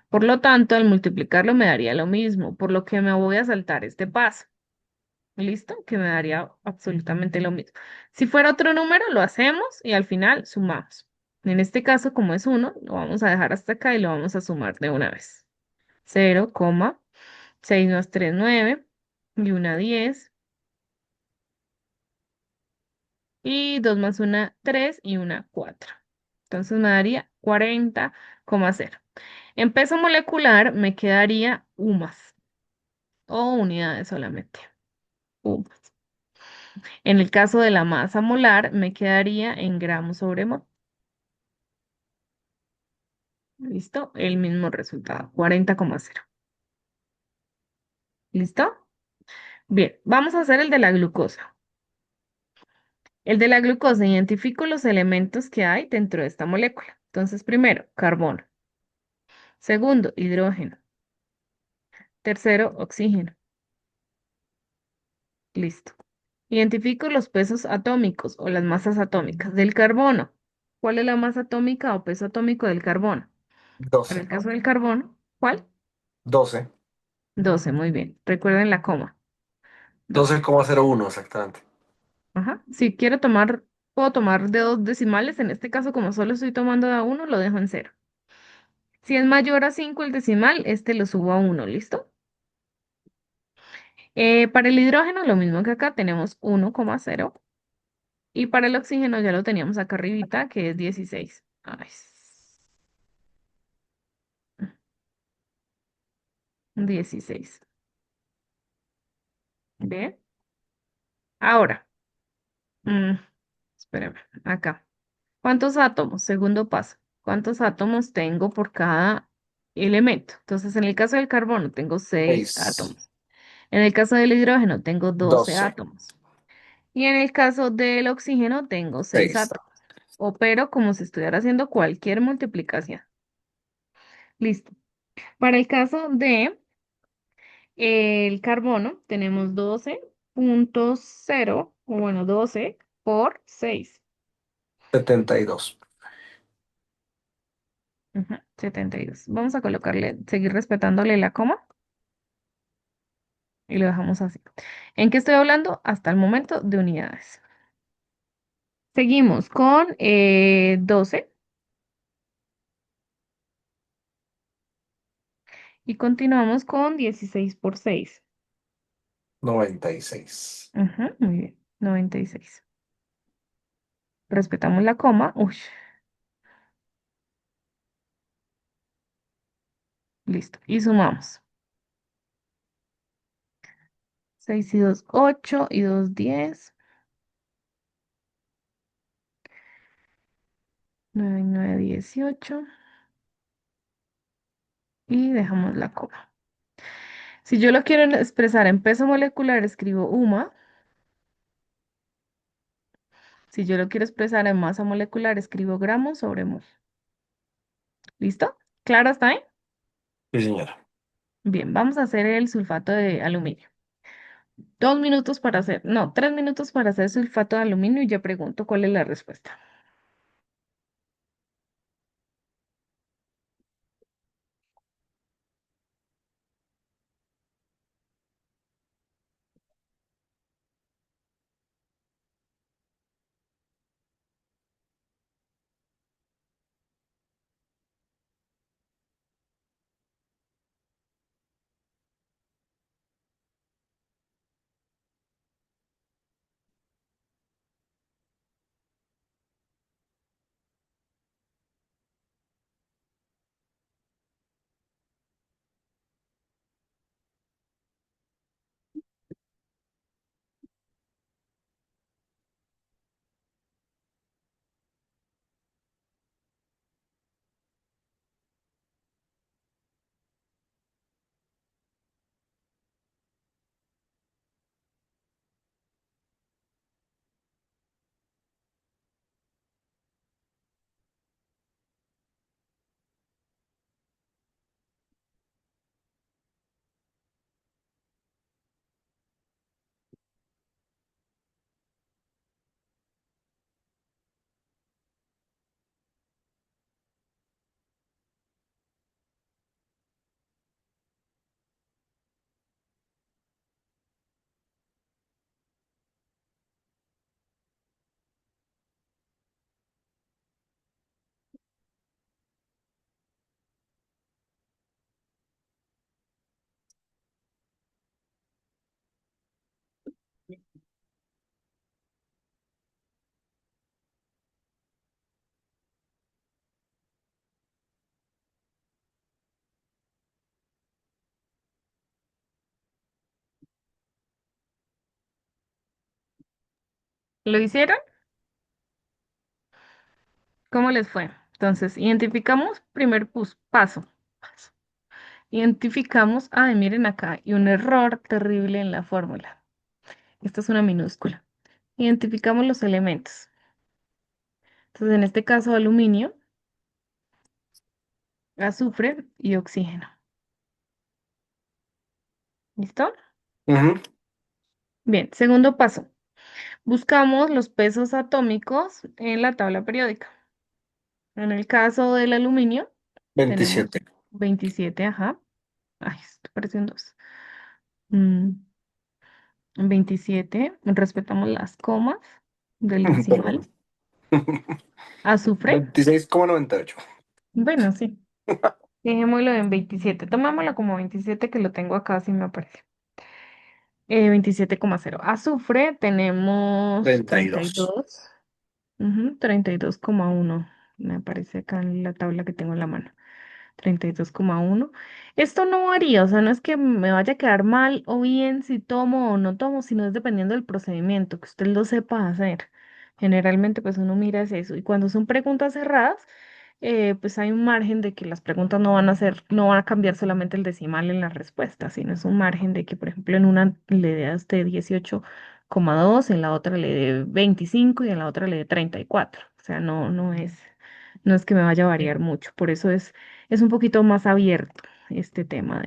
Por lo tanto, al multiplicarlo me daría lo mismo, por lo que me voy a saltar este paso. ¿Listo? Que me daría absolutamente lo mismo. Si fuera otro número, lo hacemos y al final sumamos. En este caso, como es uno, lo vamos a dejar hasta acá y lo vamos a sumar de una vez. 0,6239 y una 10 y 2 más una 3 y una 4. Entonces me daría 40,0. En peso molecular me quedaría UMAS o unidades solamente. UMAS. En el caso de la masa molar me quedaría en gramos sobre mol. ¿Listo? El mismo resultado, 40,0. ¿Listo? Bien, vamos a hacer el de la glucosa. El de la glucosa, identifico los elementos que hay dentro de esta molécula. Entonces, primero, carbono. Segundo, hidrógeno. Tercero, oxígeno. Listo. Identifico los pesos atómicos o las masas atómicas del carbono. ¿Cuál es la masa atómica o peso atómico del carbono? Para 12. el caso del carbono, ¿cuál? 12. 12, muy bien. Recuerden la coma. 12. 12,01 exactamente. Ajá. Si quiero tomar, puedo tomar de dos decimales. En este caso, como solo estoy tomando de a uno, lo dejo en cero. Si es mayor a 5 el decimal, este lo subo a uno, ¿listo? Para el hidrógeno, lo mismo que acá, tenemos 1,0. Y para el oxígeno ya lo teníamos acá arribita, que es 16. Ay, 16. ¿Ve? Ahora, mm, espérame, acá. ¿Cuántos átomos? Segundo paso. ¿Cuántos átomos tengo por cada elemento. Entonces, en el caso del carbono tengo 6 6, átomos. En el caso del hidrógeno tengo 12 12, átomos. Y en el caso del oxígeno tengo 6 6. átomos. Opero como si estuviera haciendo cualquier multiplicación. Listo. Para el caso de el carbono tenemos 12,0, o bueno, 12 por 6. 72. Ujú, 72. Vamos a colocarle, seguir respetándole la coma y lo dejamos así. ¿En qué estoy hablando? Hasta el momento de unidades. Seguimos con 12 y continuamos con 16 por 6. 96. Ujú, muy bien, 96. Respetamos la coma. Uy, listo. Y sumamos. 6 y 2, 8 y 2, 10. 9 y 9, 18. Y dejamos la coma. Si yo lo quiero expresar en peso molecular, escribo UMA. Si yo lo quiero expresar en masa molecular, escribo gramos sobre mol. ¿Listo? ¿Claro está ahí? Sí, señora. Bien, vamos a hacer el sulfato de aluminio. 2 minutos para hacer, no, 3 minutos para hacer sulfato de aluminio y yo pregunto cuál es la respuesta. ¿Lo hicieron? ¿Cómo les fue? Entonces, identificamos, primer paso. Identificamos, ay, miren acá, y un error terrible en la fórmula. Esta es una minúscula. Identificamos los elementos. Entonces, en este caso, aluminio, azufre y oxígeno. ¿Listo? Ujú. Bien, segundo paso. Buscamos los pesos atómicos en la tabla periódica. En el caso del aluminio, tenemos 27. 27, ajá. Ay, esto parece un 2. Mm, 27, respetamos las comas del decimal. Perdón. Azufre, 26,98. bueno, sí. Dejémoslo en 27. Tomámoslo como 27 que lo tengo acá, si me aparece. 27,0. Azufre tenemos 32. 32. 32,1. Me aparece acá en la tabla que tengo en la mano. 32,1. Esto no varía, o sea, no es que me vaya a quedar mal o bien si tomo o no tomo, sino es dependiendo del procedimiento, que usted lo sepa hacer. Generalmente, pues uno mira hacia eso. Y cuando son preguntas cerradas, pues hay un margen de que las preguntas no van a cambiar solamente el decimal en la respuesta, sino es un margen de que, por ejemplo, en una le dé a usted 18,2, en la otra le dé 25 y en la otra le dé 34. O sea, no es que me vaya a variar mucho. Por eso es un poquito más abierto este tema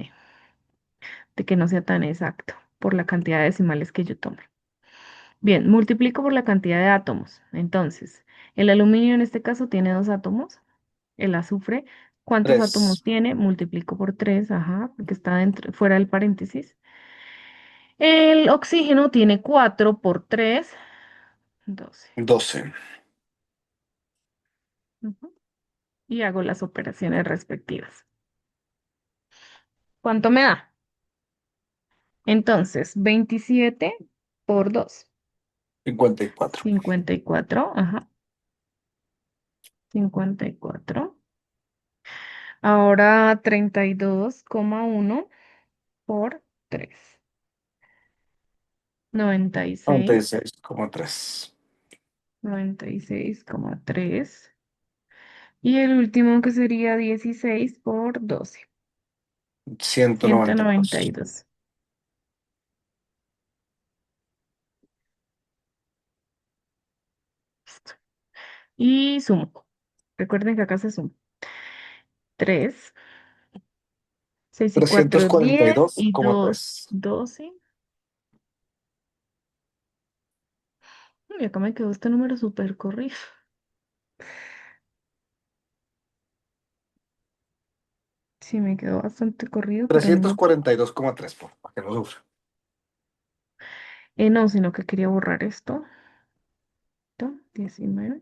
de que no sea tan exacto por la cantidad de decimales que yo tome. Bien, multiplico por la cantidad de átomos. Entonces, el aluminio en este caso tiene dos átomos. El azufre, ¿cuántos átomos 3. tiene? Multiplico por 3, ajá, porque está fuera del paréntesis. El oxígeno tiene 4 por 3, 12. 12. Ujú. Y hago las operaciones respectivas. ¿Cuánto me da? Entonces, 27 por 2, 54. 54, ajá, 54. Ahora 32,1 por 3, 96, 96,3. 96,3. Y el último que sería 16 por 12, ciento ciento noventa y noventa y dos dos. Listo. Y sumo. Recuerden que acá se suma. 3, 6 y trescientos 4, cuarenta y 10 dos y coma 2, tres 12. Y acá me quedó este número súper corrido. Sí, me quedó bastante corrido, pero no trescientos me... cuarenta y dos coma tres para que no sufra. No, sino que quería borrar esto. Esto, 19.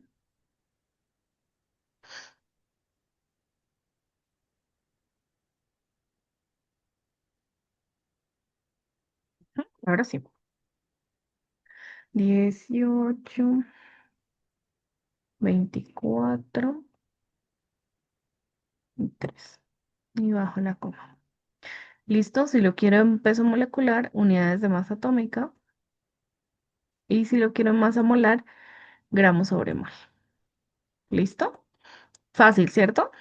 Ahora sí. 18, 24 y 3. Y bajo la coma. Listo, si lo quiero en peso molecular, unidades de masa atómica. Y si lo quiero en masa molar, gramos sobre mol. ¿Listo? Fácil, ¿cierto?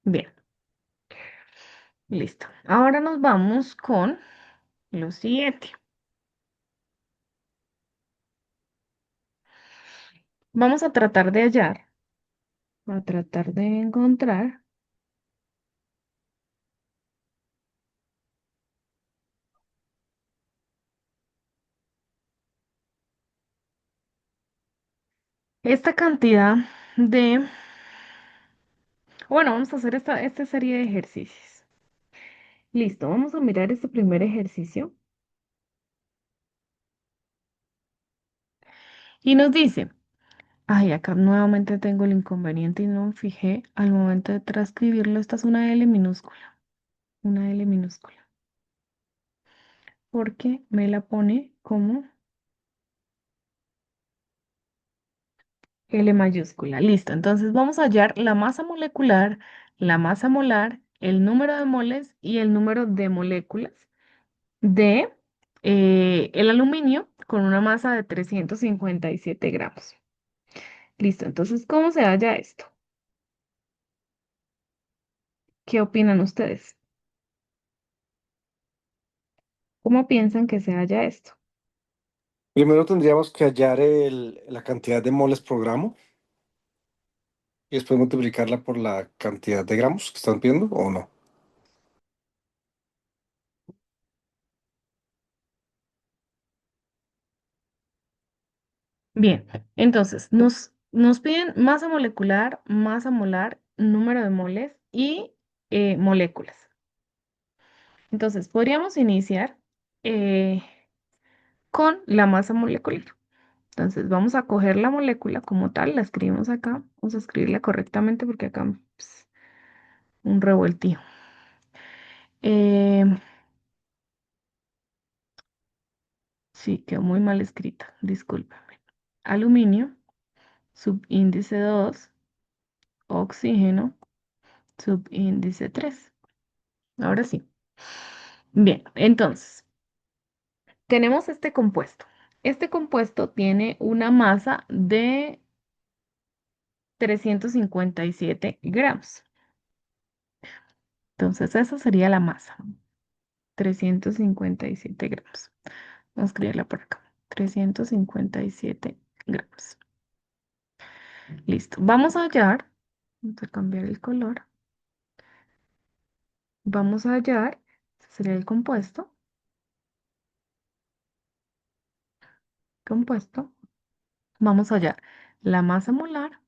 Bien, listo. Ahora nos vamos con lo siguiente. Vamos a tratar de hallar, a tratar de encontrar esta cantidad de... Bueno, vamos a hacer esta serie de ejercicios. Listo, vamos a mirar este primer ejercicio. Y nos dice, ay, acá nuevamente tengo el inconveniente y no me fijé al momento de transcribirlo. Esta es una L minúscula, una L minúscula, porque me la pone como L mayúscula. Listo, entonces vamos a hallar la masa molecular, la masa molar, el número de moles y el número de moléculas de el aluminio con una masa de 357 gramos. Listo, entonces, ¿cómo se halla esto? ¿Qué opinan ustedes? ¿Cómo piensan que se halla esto? Primero tendríamos que hallar la cantidad de moles por gramo y después multiplicarla por la cantidad de gramos que están viendo o no. Bien, entonces nos piden masa molecular, masa molar, número de moles y moléculas. Entonces, podríamos iniciar eh, con la masa molecular. Entonces, vamos a coger la molécula como tal, la escribimos acá, vamos a escribirla correctamente porque acá pues, un revueltijo. Eh, sí, quedó muy mal escrita, discúlpame. Aluminio, subíndice 2, oxígeno, subíndice 3. Ahora sí. Bien, entonces, tenemos este compuesto. Este compuesto tiene una masa de 357 gramos. Entonces, esa sería la masa, 357 gramos. Vamos a escribirla por acá, 357 gramos. Listo. Vamos a cambiar el color. Vamos a hallar, este sería el compuesto. Vamos a hallar la masa molar.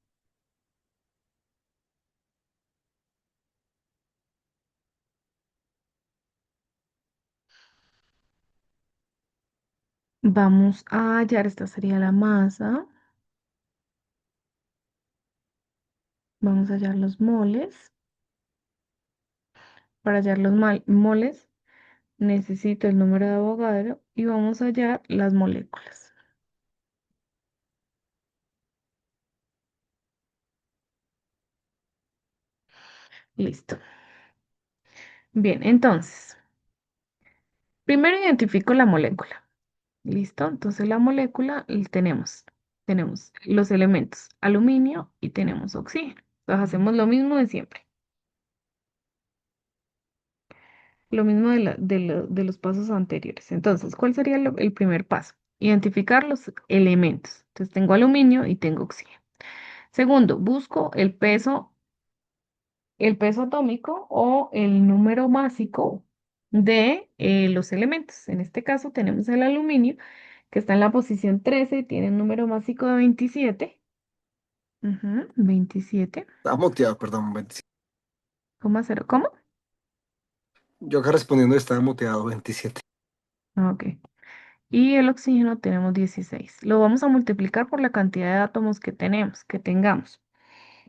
Vamos a hallar, esta sería la masa. Vamos a hallar los moles. Para hallar los moles, necesito el número de Avogadro y vamos a hallar las moléculas. Listo. Bien, entonces, primero identifico la molécula. ¿Listo? Entonces la molécula tenemos los elementos aluminio y tenemos oxígeno. Entonces hacemos lo mismo de siempre. Lo mismo de los pasos anteriores. Entonces, ¿cuál sería el primer paso? Identificar los elementos. Entonces tengo aluminio y tengo oxígeno. Segundo, busco el peso atómico o el número másico de los elementos. En este caso tenemos el aluminio, que está en la posición 13 y tiene un número másico de 27. Ujú, 27,0. Estaba muteado, perdón, 27. ¿Cómo? Yo acá respondiendo estaba muteado, 27. Ah, ok. Y el oxígeno tenemos 16. Lo vamos a multiplicar por la cantidad de átomos que tengamos.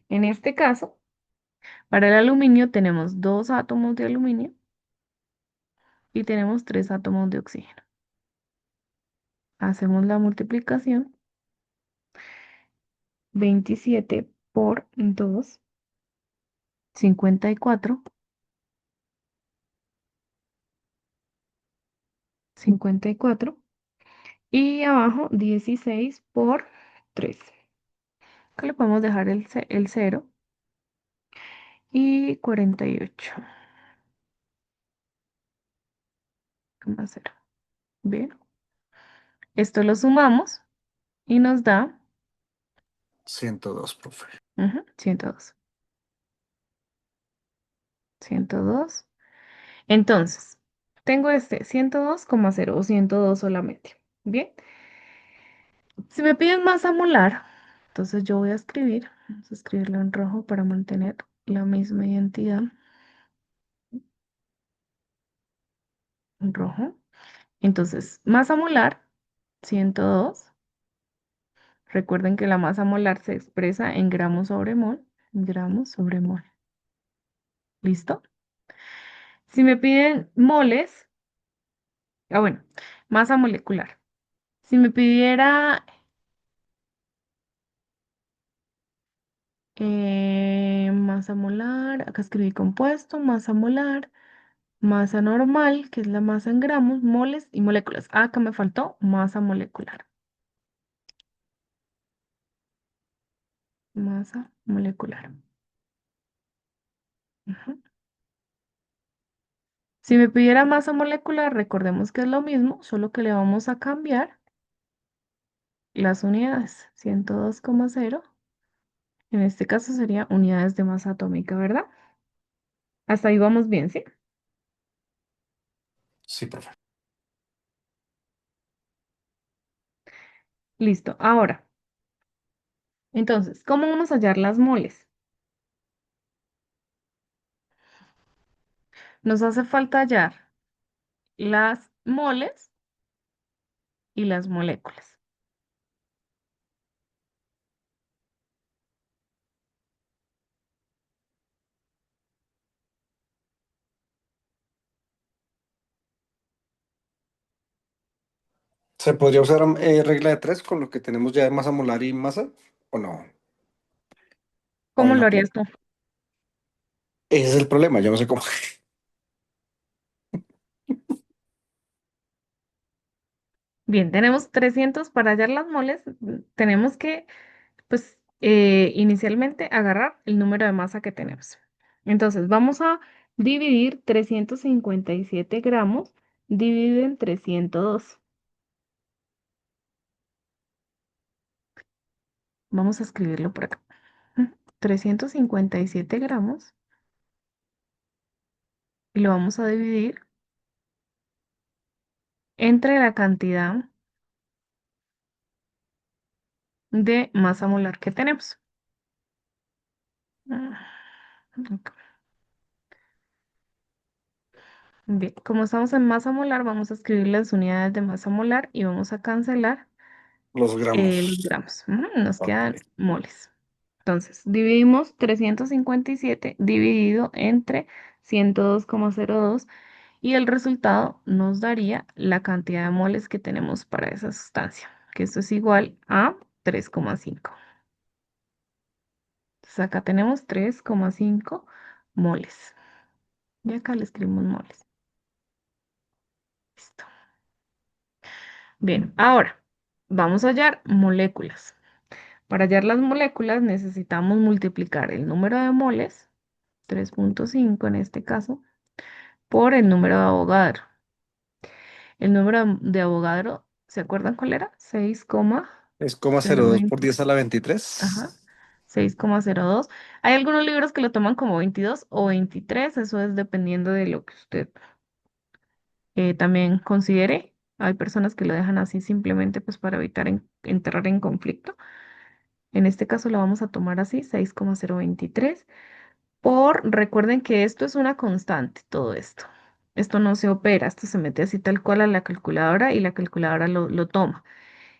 En este caso, para el aluminio tenemos 2 átomos de aluminio y tenemos 3 átomos de oxígeno. Hacemos la multiplicación. 27 por 2, 54. 54. Y abajo 16 por 3. Acá le podemos dejar el 0 y 48,0. Bien, esto lo sumamos y nos da 102, profe. 102. 102. Entonces, tengo este 102,0 o 102 solamente. Bien, si me piden masa molar, entonces yo voy a vamos a escribirlo en rojo para mantener la misma identidad. En rojo. Entonces, masa molar, 102. Recuerden que la masa molar se expresa en gramos sobre mol. Gramos sobre mol. ¿Listo? Si me piden moles, bueno, masa molecular. Si me pidiera masa molar, acá escribí compuesto, masa molar, masa normal, que es la masa en gramos, moles y moléculas. Ah, acá me faltó masa molecular. Masa molecular. Ujú. Si me pidiera masa molecular, recordemos que es lo mismo, solo que le vamos a cambiar las unidades. 102,0. En este caso sería unidades de masa atómica, ¿verdad? Hasta ahí vamos bien, ¿sí? Sí, profe. Listo. Ahora, entonces, ¿cómo vamos a hallar las moles? Nos hace falta hallar las moles y las moléculas. ¿Se podría usar regla de tres con lo que tenemos ya de masa molar y masa? ¿O no? ¿O ¿Cómo ahí no lo aplica? harías tú? Ese es el problema, yo no sé cómo. Bien, tenemos 300 para hallar las moles. Tenemos que, pues, inicialmente agarrar el número de masa que tenemos. Entonces, vamos a dividir 357 gramos dividido entre 102. Vamos a escribirlo por acá. 357 gramos y lo vamos a dividir entre la cantidad de masa molar que tenemos. Ah, ok. Bien, como estamos en masa molar, vamos a escribir las unidades de masa molar y vamos a cancelar Los los gramos. gramos. Nos Ok. quedan moles. Entonces, dividimos 357 dividido entre 102,02 y el resultado nos daría la cantidad de moles que tenemos para esa sustancia, que esto es igual a 3,5. Entonces, acá tenemos 3,5 moles. Y acá le escribimos moles. Listo. Bien, ahora vamos a hallar moléculas. Para hallar las moléculas necesitamos multiplicar el número de moles, 3,5 en este caso, por el número de Avogadro. El número de Avogadro, ¿se acuerdan cuál era? Es coma cero dos por 10 a la 23. Ajá, 6,02. Hay algunos libros que lo toman como 22 o 23, eso es dependiendo de lo que usted también considere. Hay personas que lo dejan así simplemente pues para evitar entrar en conflicto. En este caso lo vamos a tomar así, 6,023. Recuerden que esto es una constante, todo esto. Esto no se opera, esto se mete así tal cual a la calculadora y la calculadora lo toma.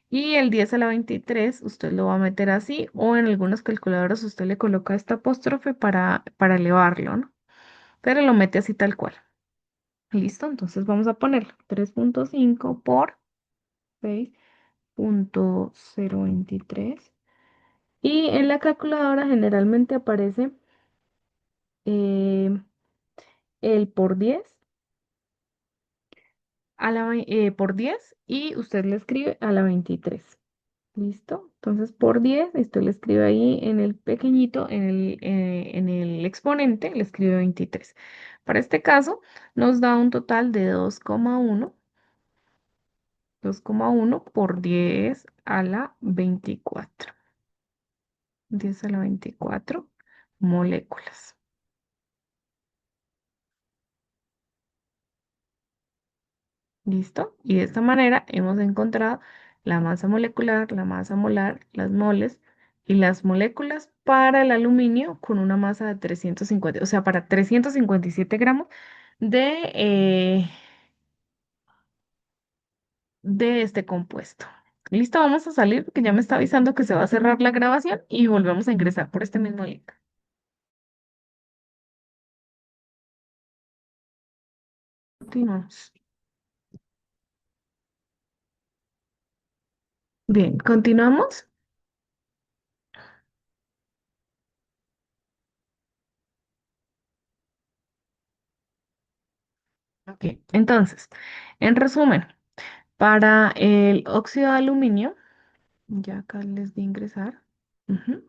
Y el 10 a la 23 usted lo va a meter así o en algunas calculadoras usted le coloca esta apóstrofe para elevarlo, ¿no? Pero lo mete así tal cual. ¿Listo? Entonces vamos a poner 3,5 por 6,023. Y en la calculadora generalmente aparece eh, el por 10 por 10 y usted le escribe a la 23. ¿Listo? Entonces por 10 usted le escribe ahí en el pequeñito, en el exponente, le escribe 23. Para este caso nos da un total de 2,1 por 10 a la 24. 10 a la 24 moléculas. ¿Listo? Y de esta manera hemos encontrado la masa molecular, la masa molar, las moles y las moléculas para el aluminio con una masa de 350, o sea, para 357 gramos de, eh, de este compuesto. ¿Listo? Vamos a salir porque ya me está avisando que se va a cerrar la grabación y volvemos a ingresar por este mismo link. Continuamos. Bien, continuamos. Ok, entonces, en resumen, para el óxido de aluminio, ya acá les di ingresar. Ujú.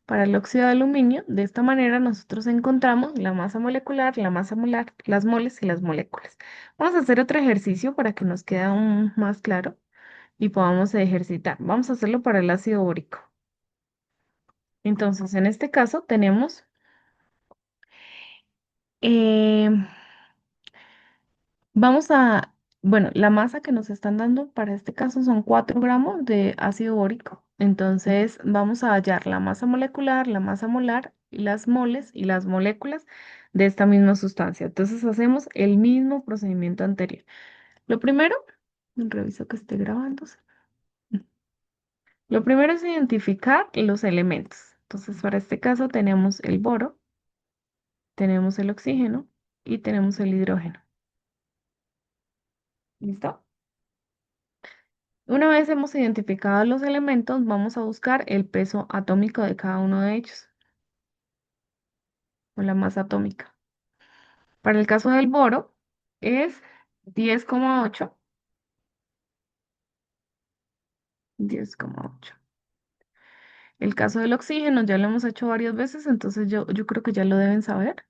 Para el óxido de aluminio, de esta manera nosotros encontramos la masa molecular, la masa molar, las moles y las moléculas. Vamos a hacer otro ejercicio para que nos quede aún más claro y podamos ejercitar. Vamos a hacerlo para el ácido bórico. Entonces, en este caso tenemos eh, Vamos a, bueno, la masa que nos están dando para este caso son 4 gramos de ácido bórico. Entonces vamos a hallar la masa molecular, la masa molar, y las moles y las moléculas de esta misma sustancia. Entonces hacemos el mismo procedimiento anterior. Lo primero, reviso que esté grabándose. Lo primero es identificar los elementos. Entonces para este caso tenemos el boro, tenemos el oxígeno y tenemos el hidrógeno. ¿Listo? Una vez hemos identificado los elementos, vamos a buscar el peso atómico de cada uno de ellos, o la masa atómica. Para el caso del boro, es 10,8 10,8. El caso del oxígeno ya lo hemos hecho varias veces, entonces yo creo que ya lo deben saber.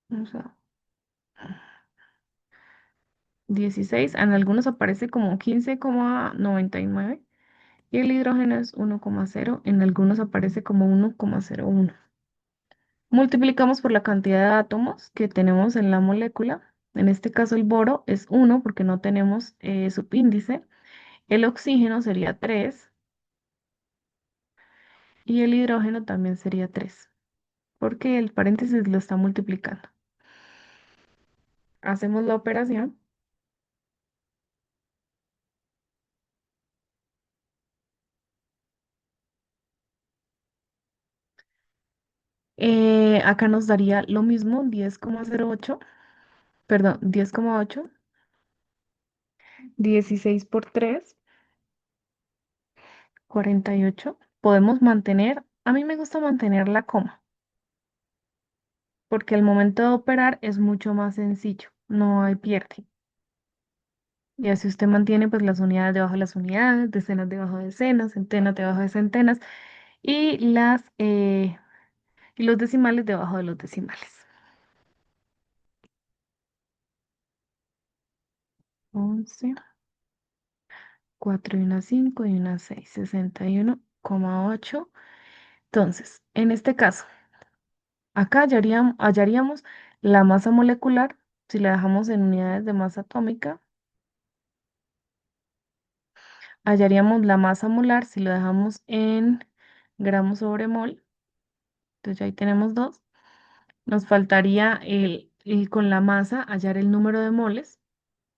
O sea, 16, en algunos aparece como 15,99 y el hidrógeno es 1,0, en algunos aparece como 1,01. Multiplicamos por la cantidad de átomos que tenemos en la molécula. En este caso el boro es 1 porque no tenemos subíndice. El oxígeno sería 3 y el hidrógeno también sería 3 porque el paréntesis lo está multiplicando. Hacemos la operación. Acá nos daría lo mismo, 10,08, perdón, 10,8, 16 por 3, 48. Podemos mantener, a mí me gusta mantener la coma, porque al momento de operar es mucho más sencillo, no hay pierde. Y así usted mantiene pues las unidades debajo de las unidades, decenas debajo de decenas, centenas debajo de centenas y y los decimales debajo de los decimales. 11, 4 y una 5 y una 6, 61,8. Entonces, en este caso, acá hallaríamos la masa molecular si la dejamos en unidades de masa atómica. Hallaríamos la masa molar si lo dejamos en gramos sobre mol. Entonces ya ahí tenemos dos. Nos faltaría con la masa hallar el número de moles.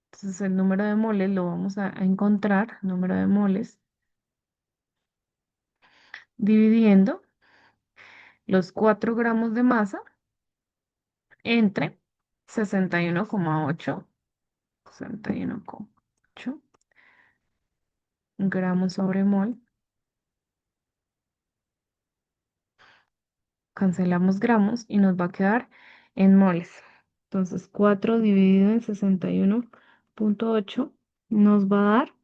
Entonces el número de moles lo vamos a encontrar, número de moles, dividiendo los 4 gramos de masa entre 61,8, 61,8 gramos sobre mol. Cancelamos gramos y nos va a quedar en moles. Entonces 4 dividido en 61,8 nos va a dar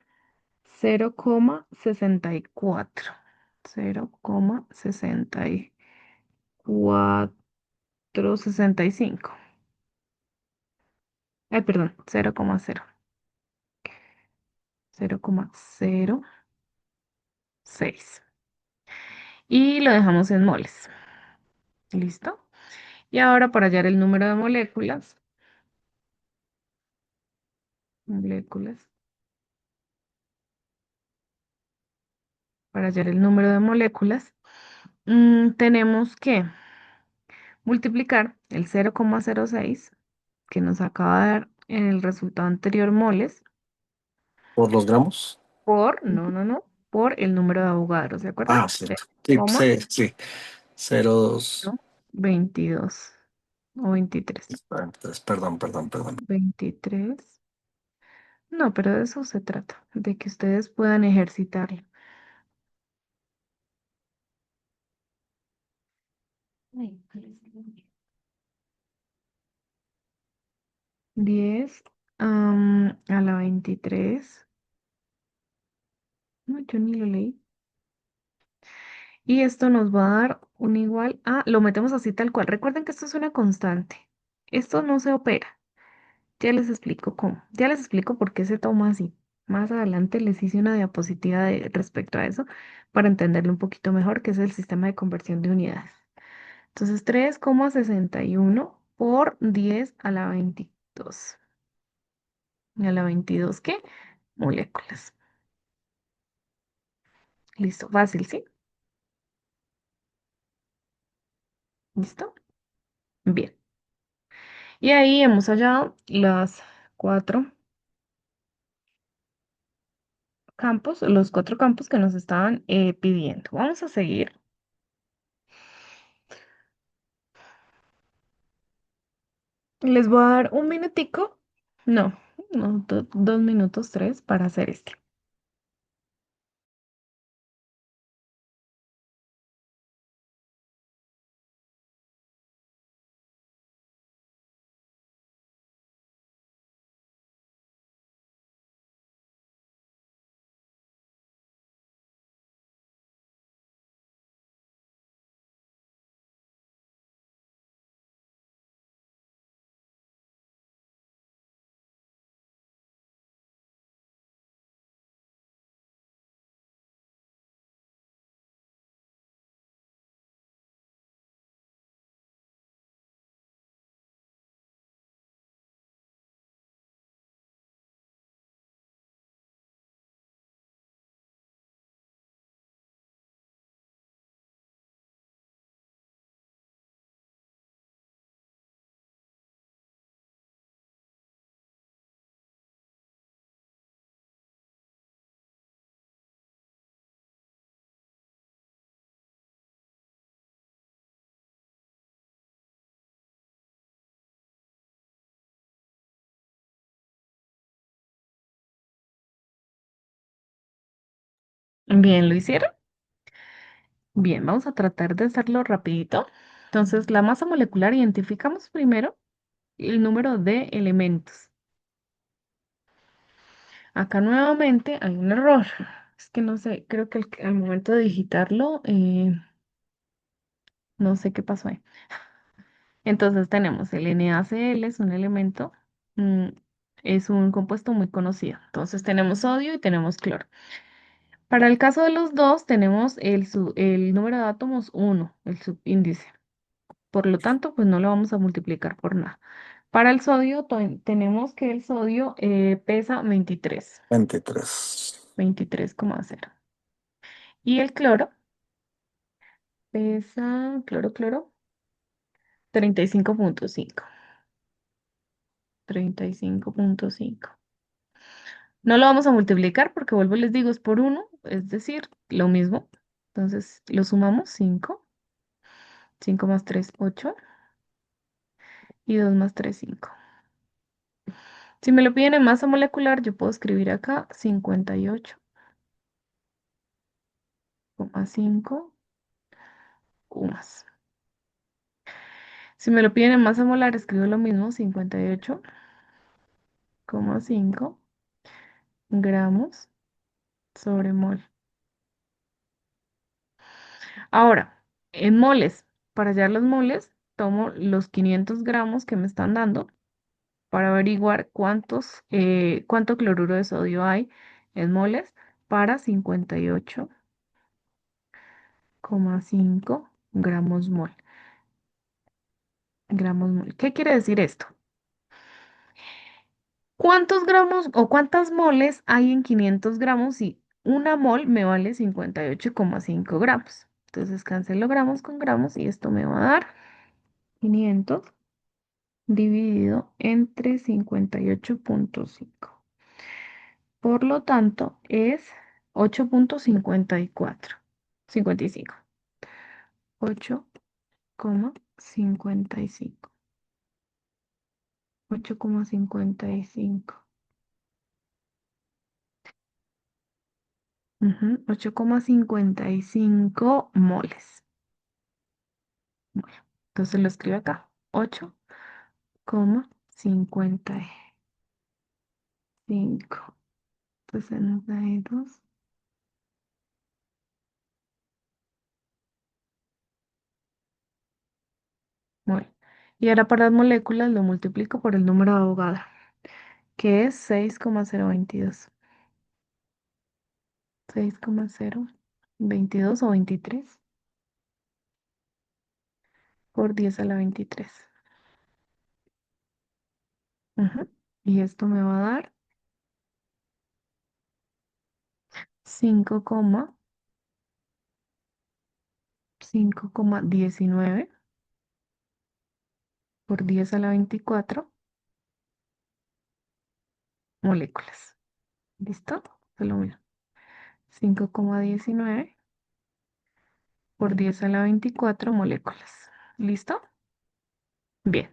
0,64. 0,6465. Ay, perdón, 0,06. Y lo dejamos en moles. ¿Listo? Y ahora para hallar el número de moléculas, para hallar el número de moléculas, tenemos que multiplicar el 0,06 que nos acaba de dar en el resultado anterior moles por los gramos. no, por el número de Avogadro, ¿se acuerdan? Ah, cierto. Sí, sí, sí. 0,2. 22 o 23. Entonces, perdón, perdón, perdón. 23. No, pero de eso se trata, de que ustedes puedan ejercitarlo. Ay, 10 a la 23. No, yo ni lo leí. Y esto nos va a dar un igual a, lo metemos así tal cual. Recuerden que esto es una constante. Esto no se opera. Ya les explico cómo. Ya les explico por qué se toma así. Más adelante les hice una diapositiva respecto a eso para entenderlo un poquito mejor, que es el sistema de conversión de unidades. Entonces, 3,61 por 10 a la 22. ¿A la 22 qué? Moléculas. Listo, fácil, ¿sí? ¿Listo? Bien. Y ahí hemos hallado los 4 campos que nos estaban pidiendo. Vamos a seguir. Les voy a dar un minutico, no, 2 minutos, 3 para hacer este. Bien, ¿lo hicieron? Bien, vamos a tratar de hacerlo rapidito. Entonces, la masa molecular, identificamos primero el número de elementos. Acá nuevamente hay un error. Es que no sé, creo que al momento de digitarlo, no sé qué pasó ahí. Entonces tenemos el NaCl, es un elemento, mm, es un compuesto muy conocido. Entonces tenemos sodio y tenemos cloro. Para el caso de los dos, tenemos el número de átomos 1, el subíndice. Por lo tanto, pues no lo vamos a multiplicar por nada. Para el sodio, tenemos que el sodio pesa 23, 23. 23,0. Y el cloro pesa, cloro, 35,5. 35,5. No lo vamos a multiplicar porque vuelvo y les digo, es por uno, es decir, lo mismo. Entonces lo sumamos, 5. 5 más 3, 8. Y 2 más 3, 5. Si me lo piden en masa molecular, yo puedo escribir acá 58,5 UMAS. Si me lo piden en masa molar, escribo lo mismo, 58,5 gramos sobre mol. Ahora, en moles, para hallar los moles, tomo los 500 gramos que me están dando para averiguar cuánto cloruro de sodio hay en moles para 58,5 gramos mol. ¿Qué quiere decir esto? ¿Cuántos gramos o cuántas moles hay en 500 gramos si una mol me vale 58,5 gramos? Entonces cancelo gramos con gramos y esto me va a dar 500 dividido entre 58,5. Por lo tanto, es 8,54. 55. 8,55. 8,55. 8,55 moles. Bueno, entonces lo escribo acá. 8,55. 62. Bueno, y ahora para las moléculas lo multiplico por el número de Avogadro, que es 6,022. 6,022 o 23 por 10 a la 23. Ujú. Y esto me va a dar 5,19 por 10 a la 24 moléculas. ¿Listo? Se lo miro. 5,19 por 10 a la 24 moléculas. ¿Listo? Bien.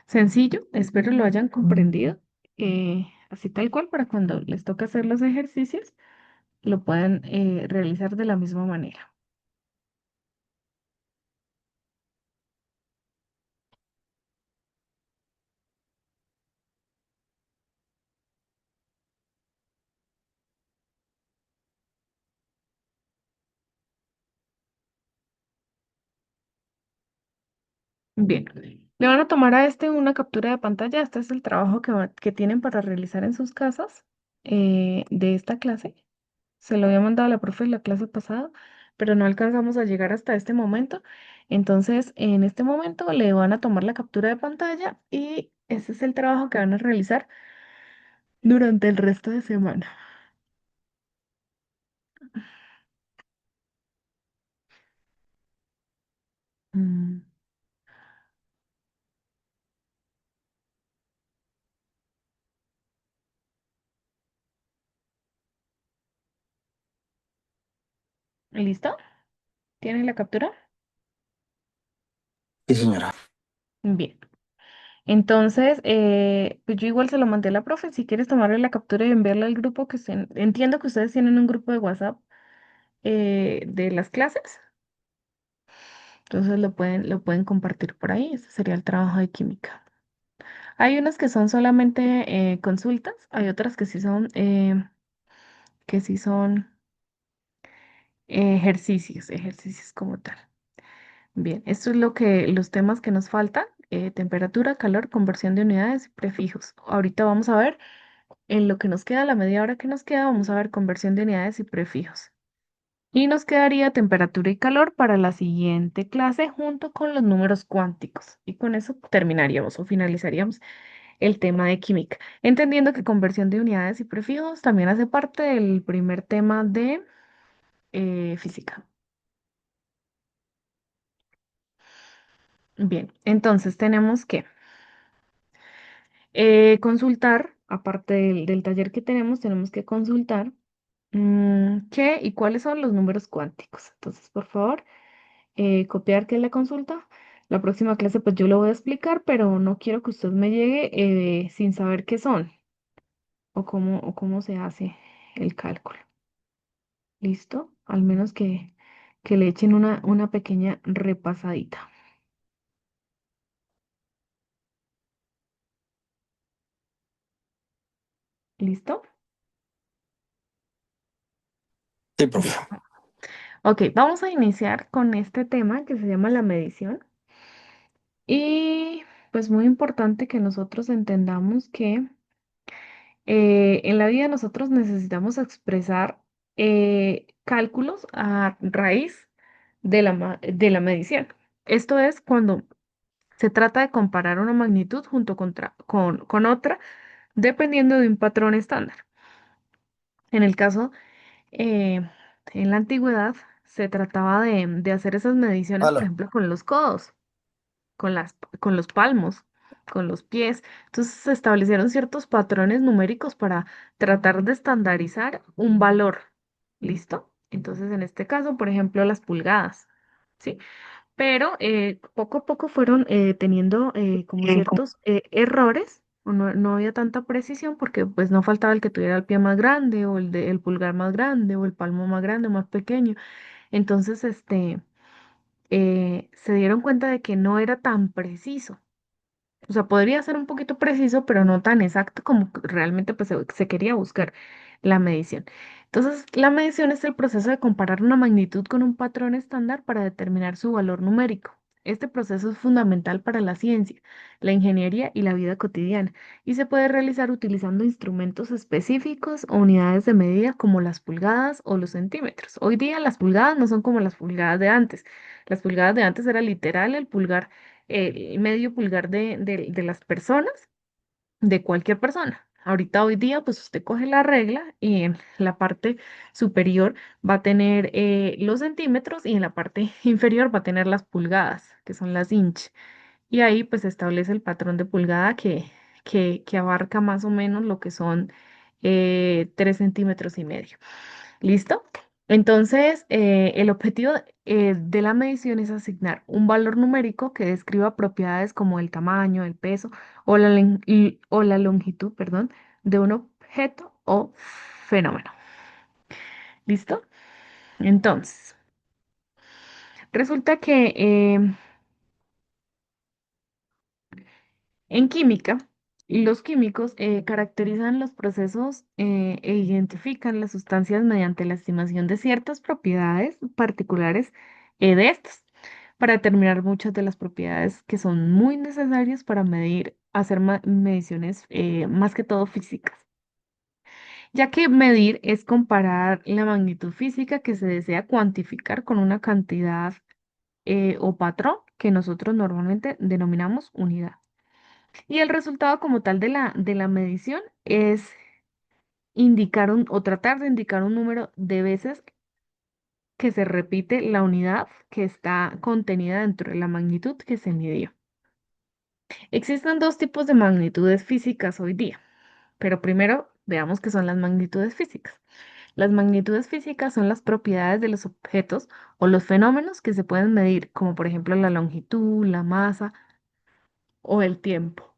Sencillo, espero lo hayan comprendido. Así tal cual para cuando les toque hacer los ejercicios, lo puedan realizar de la misma manera. Bien, le van a tomar a este una captura de pantalla. Este es el trabajo que tienen para realizar en sus casas de esta clase. Se lo había mandado a la profe en la clase pasada, pero no alcanzamos a llegar hasta este momento. Entonces, en este momento le van a tomar la captura de pantalla y ese es el trabajo que van a realizar durante el resto de semana. Mm, ¿Listo? ¿Tienen la captura? Sí, señora. Bien. Entonces, pues yo igual se lo mandé a la profe. Si quieres tomarle la captura y enviarla al grupo entiendo que ustedes tienen un grupo de WhatsApp de las clases. Entonces lo pueden compartir por ahí. Ese sería el trabajo de química. Hay unas que son solamente consultas, hay otras que sí son ejercicios como tal. Bien, esto es los temas que nos faltan: temperatura, calor, conversión de unidades y prefijos. Ahorita vamos a ver, en lo que nos queda, la media hora que nos queda, vamos a ver conversión de unidades y prefijos. Y nos quedaría temperatura y calor para la siguiente clase junto con los números cuánticos. Y con eso terminaríamos o finalizaríamos el tema de química, entendiendo que conversión de unidades y prefijos también hace parte del primer tema de física. Bien, entonces tenemos que consultar, aparte del taller que tenemos que consultar qué y cuáles son los números cuánticos. Entonces, por favor, copiar qué es la consulta. La próxima clase pues yo lo voy a explicar, pero no quiero que usted me llegue sin saber qué son o cómo se hace el cálculo. ¿Listo? Al menos que le echen una pequeña repasadita. ¿Listo? Sí, Bien. profe. Ok, vamos a iniciar con este tema que se llama la medición. Y pues muy importante que nosotros entendamos que en la vida nosotros necesitamos expresar cálculos a raíz de la medición. Esto es cuando se trata de comparar una magnitud junto con otra dependiendo de un patrón estándar. En el caso, eh, en la antigüedad, se trataba de hacer esas mediciones, por Aló. ejemplo, con los codos, con los palmos, con los pies. Entonces se establecieron ciertos patrones numéricos para tratar de estandarizar un valor. ¿Listo? Entonces, en este caso, por ejemplo, las pulgadas. ¿Sí? Pero poco a poco fueron teniendo como ciertos errores, o no había tanta precisión porque pues no faltaba el que tuviera el pie más grande o el pulgar más grande o el palmo más grande o más pequeño. Entonces, se dieron cuenta de que no era tan preciso. O sea, podría ser un poquito preciso, pero no tan exacto como realmente pues, se quería buscar la medición. Entonces, la medición es el proceso de comparar una magnitud con un patrón estándar para determinar su valor numérico. Este proceso es fundamental para la ciencia, la ingeniería y la vida cotidiana, y se puede realizar utilizando instrumentos específicos o unidades de medida como las pulgadas o los centímetros. Hoy día las pulgadas no son como las pulgadas de antes. Las pulgadas de antes era literal el pulgar, el medio pulgar de las personas, de cualquier persona. Ahorita, hoy día, pues usted coge la regla y en la parte superior va a tener los centímetros y en la parte inferior va a tener las pulgadas, que son las inch. Y ahí pues se establece el patrón de pulgada que abarca más o menos lo que son 3,5 centímetros. ¿Listo? Entonces, el objetivo de la medición es asignar un valor numérico que describa propiedades como el tamaño, el peso o la longitud, perdón, de un objeto o fenómeno. ¿Listo? Entonces, resulta que en química, los químicos caracterizan los procesos e identifican las sustancias mediante la estimación de ciertas propiedades particulares de estas, para determinar muchas de las propiedades que son muy necesarias para hacer mediciones más que todo físicas, ya que medir es comparar la magnitud física que se desea cuantificar con una cantidad o patrón que nosotros normalmente denominamos unidad. Y el resultado como tal de la medición es indicar o tratar de indicar un número de veces que se repite la unidad que está contenida dentro de la magnitud que se midió. Existen dos tipos de magnitudes físicas hoy día, pero primero veamos qué son las magnitudes físicas. Las magnitudes físicas son las propiedades de los objetos o los fenómenos que se pueden medir, como por ejemplo la longitud, la masa o el tiempo.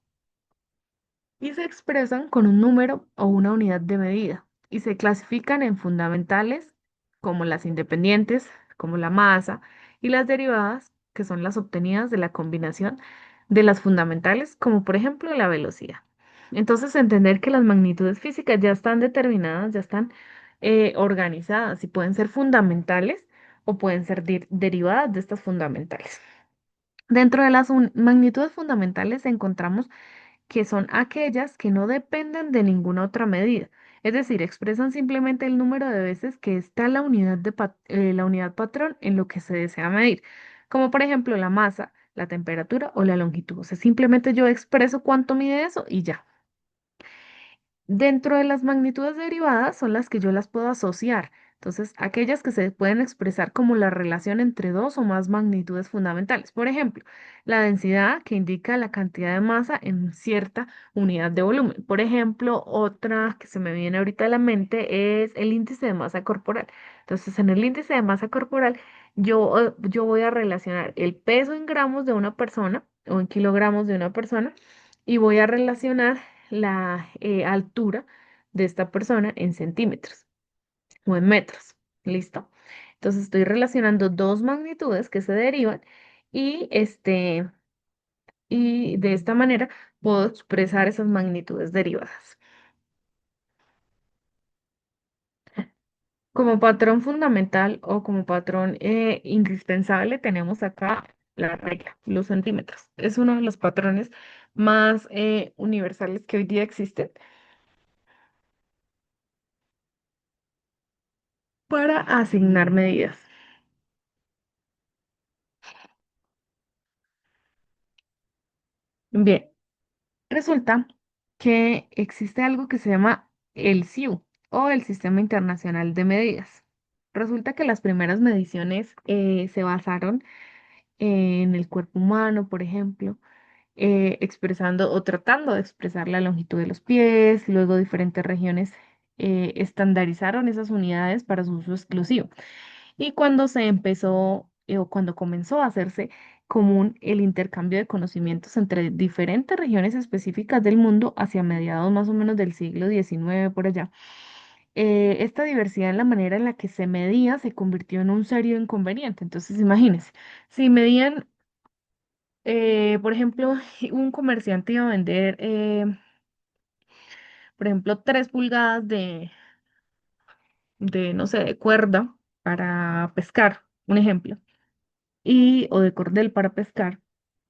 y se expresan con un número o una unidad de medida y se clasifican en fundamentales como las independientes, como la masa, y las derivadas, que son las obtenidas de la combinación de las fundamentales, como por ejemplo la velocidad. Entonces, entender que las magnitudes físicas ya están determinadas, ya están organizadas y pueden ser fundamentales o pueden ser derivadas de estas fundamentales. Dentro de las magnitudes fundamentales encontramos que son aquellas que no dependen de ninguna otra medida. Es decir, expresan simplemente el número de veces que está la unidad patrón en lo que se desea medir, como por ejemplo la masa, la temperatura o la longitud. O sea, simplemente yo expreso cuánto mide eso y ya. Dentro de las magnitudes derivadas son las que yo las puedo asociar. Entonces, aquellas que se pueden expresar como la relación entre dos o más magnitudes fundamentales. Por ejemplo, la densidad que indica la cantidad de masa en cierta unidad de volumen. Por ejemplo, otra que se me viene ahorita a la mente es el índice de masa corporal. Entonces, en el índice de masa corporal, yo voy a relacionar el peso en gramos de una persona o en kilogramos de una persona y voy a relacionar la altura de esta persona en centímetros o en metros. ¿Listo? Entonces estoy relacionando dos magnitudes que se derivan y y de esta manera puedo expresar esas magnitudes derivadas. Como patrón fundamental o como patrón indispensable tenemos acá la regla, los centímetros. Es uno de los patrones más universales que hoy día existen para asignar medidas. Bien, resulta que existe algo que se llama el SIU o el Sistema Internacional de Medidas. Resulta que las primeras mediciones se basaron en el cuerpo humano, por ejemplo, expresando o tratando de expresar la longitud de los pies, luego diferentes regiones estandarizaron esas unidades para su uso exclusivo. Y cuando se empezó o cuando comenzó a hacerse común el intercambio de conocimientos entre diferentes regiones específicas del mundo hacia mediados más o menos del siglo XIX por allá, esta diversidad en la manera en la que se medía se convirtió en un serio inconveniente. Entonces, imagínense, si medían, por ejemplo, un comerciante iba a vender, por ejemplo, 3 pulgadas no sé, de cuerda para pescar, un ejemplo o de cordel para pescar,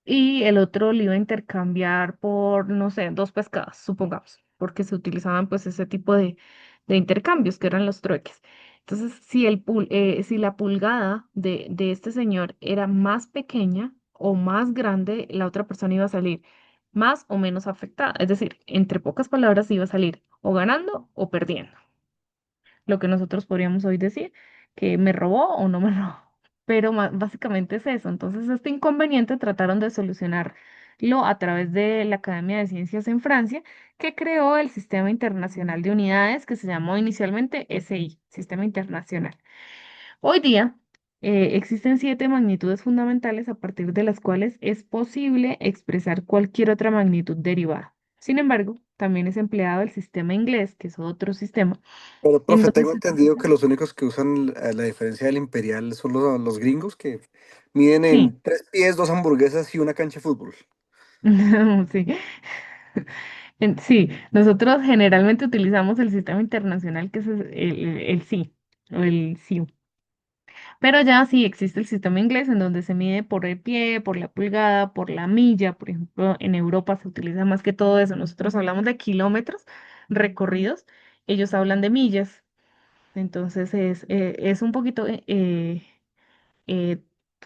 y el otro lo iba a intercambiar por, no sé, 2 pescados, supongamos, porque se utilizaban pues ese tipo de intercambios que eran los trueques. Entonces, si la pulgada de este señor era más pequeña o más grande, la otra persona iba a salir más o menos afectada. Es decir, entre pocas palabras, iba a salir o ganando o perdiendo, lo que nosotros podríamos hoy decir que me robó o no me robó. Pero básicamente es eso. Entonces, este inconveniente trataron de solucionarlo a través de la Academia de Ciencias en Francia, que creó el Sistema Internacional de Unidades, que se llamó inicialmente SI, Sistema Internacional. Hoy día existen 7 magnitudes fundamentales a partir de las cuales es posible expresar cualquier otra magnitud derivada. Sin embargo, también es empleado el sistema inglés, que es otro sistema Pero, en profe, donde tengo se entendido utiliza. que los únicos que usan la diferencia del imperial son los gringos que miden Sí, en 3 pies, 2 hamburguesas y una cancha de fútbol. sí. Sí, nosotros generalmente utilizamos el sistema internacional que es el SI o el SIU. Pero ya sí existe el sistema inglés en donde se mide por el pie, por la pulgada, por la milla. Por ejemplo, en Europa se utiliza más que todo eso. Nosotros hablamos de kilómetros recorridos, ellos hablan de millas. Entonces es un poquito, eh,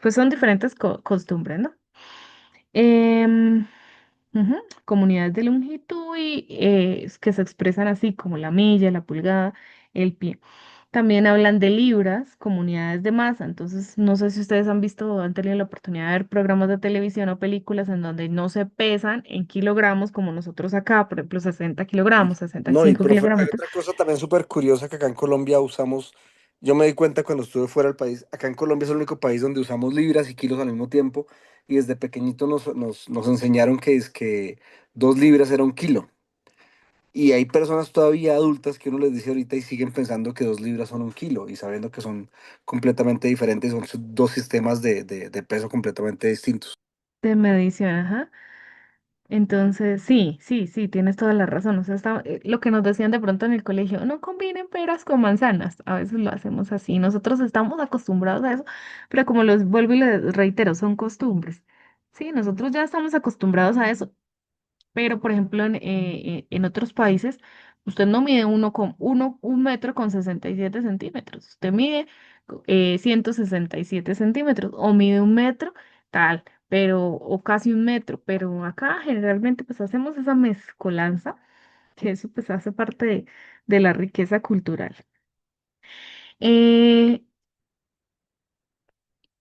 pues son diferentes costumbres, ¿no? Em, ujú, comunidades de longitud y que se expresan así como la milla, la pulgada, el pie. También hablan de libras, comunidades de masa. Entonces, no sé si ustedes han visto o han tenido la oportunidad de ver programas de televisión o películas en donde no se pesan en kilogramos como nosotros acá, por ejemplo, 60 kilogramos, sesenta y No, y cinco profe, hay kilogramos. otra cosa también súper curiosa que acá en Colombia usamos. Yo me di cuenta cuando estuve fuera del país. Acá en Colombia es el único país donde usamos libras y kilos al mismo tiempo. Y desde pequeñito nos enseñaron que es que 2 libras era 1 kilo. Y hay personas todavía adultas que uno les dice ahorita y siguen pensando que 2 libras son 1 kilo y sabiendo que son completamente diferentes, son dos sistemas de peso completamente distintos. De medición, ajá. Entonces, sí, sí, sí, tienes toda la razón. O sea, lo que nos decían de pronto en el colegio, no combinen peras con manzanas. A veces lo hacemos así. Nosotros estamos acostumbrados a eso, pero como los vuelvo y les reitero, son costumbres. Sí, nosotros ya estamos acostumbrados a eso. Pero, por ejemplo, en otros países, usted no mide 1 metro con 67 centímetros. Usted mide 167 centímetros o mide 1 metro, tal, pero, o casi 1 metro. Pero acá generalmente pues hacemos esa mezcolanza, que eso pues hace parte de la riqueza cultural. Eh,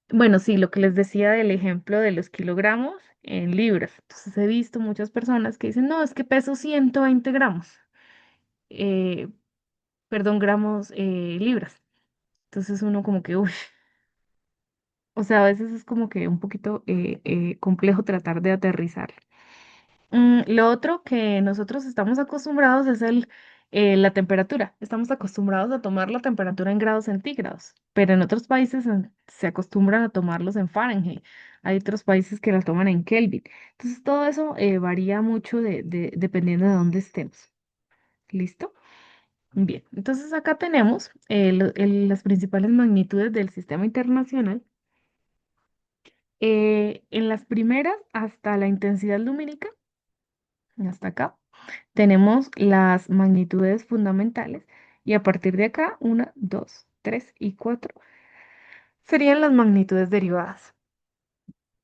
bueno, sí, lo que les decía del ejemplo de los kilogramos en libras. Entonces he visto muchas personas que dicen, no, es que peso 120 gramos. eh, perdón, gramos, libras. Entonces uno como que, uff, o sea, a veces es como que un poquito complejo tratar de aterrizar. Lo otro que nosotros estamos acostumbrados es la temperatura. Estamos acostumbrados a tomar la temperatura en grados centígrados, pero en otros países se acostumbran a tomarlos en Fahrenheit. Hay otros países que la toman en Kelvin. Entonces todo eso varía mucho dependiendo de dónde estemos. ¿Listo? Bien, entonces acá tenemos las principales magnitudes del sistema internacional. En las primeras, hasta la intensidad lumínica, hasta acá, tenemos las magnitudes fundamentales y a partir de acá, 1, 2, 3 y 4 serían las magnitudes derivadas.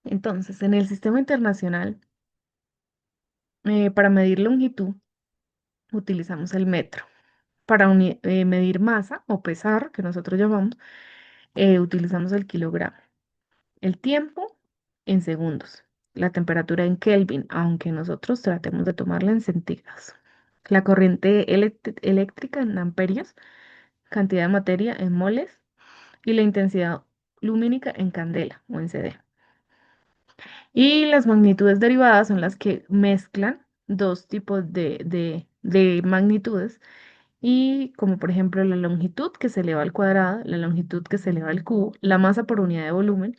Entonces, en el sistema internacional, para medir longitud, utilizamos el metro. Para medir masa o pesar, que nosotros llamamos, utilizamos el kilogramo. El tiempo en segundos. La temperatura en Kelvin, aunque nosotros tratemos de tomarla en centígrados. La corriente eléctrica en amperios, cantidad de materia en moles y la intensidad lumínica en candela o en CD. Y las magnitudes derivadas son las que mezclan dos tipos de magnitudes y como por ejemplo la longitud que se eleva al cuadrado, la longitud que se eleva al cubo, la masa por unidad de volumen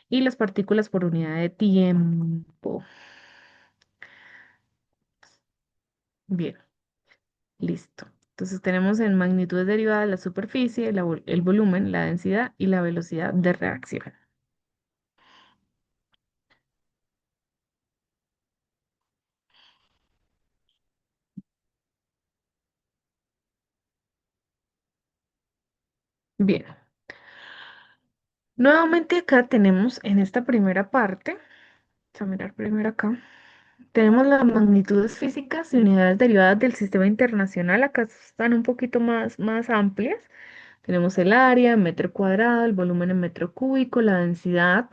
y las partículas por unidad de tiempo. Bien, listo. Entonces tenemos en magnitudes derivadas la superficie, el volumen, la densidad y la velocidad de reacción. Bien, nuevamente acá tenemos en esta primera parte, vamos a mirar primero acá, tenemos las magnitudes físicas y unidades derivadas del sistema internacional. Acá están un poquito más amplias. Tenemos el área en metro cuadrado, el volumen en metro cúbico, la densidad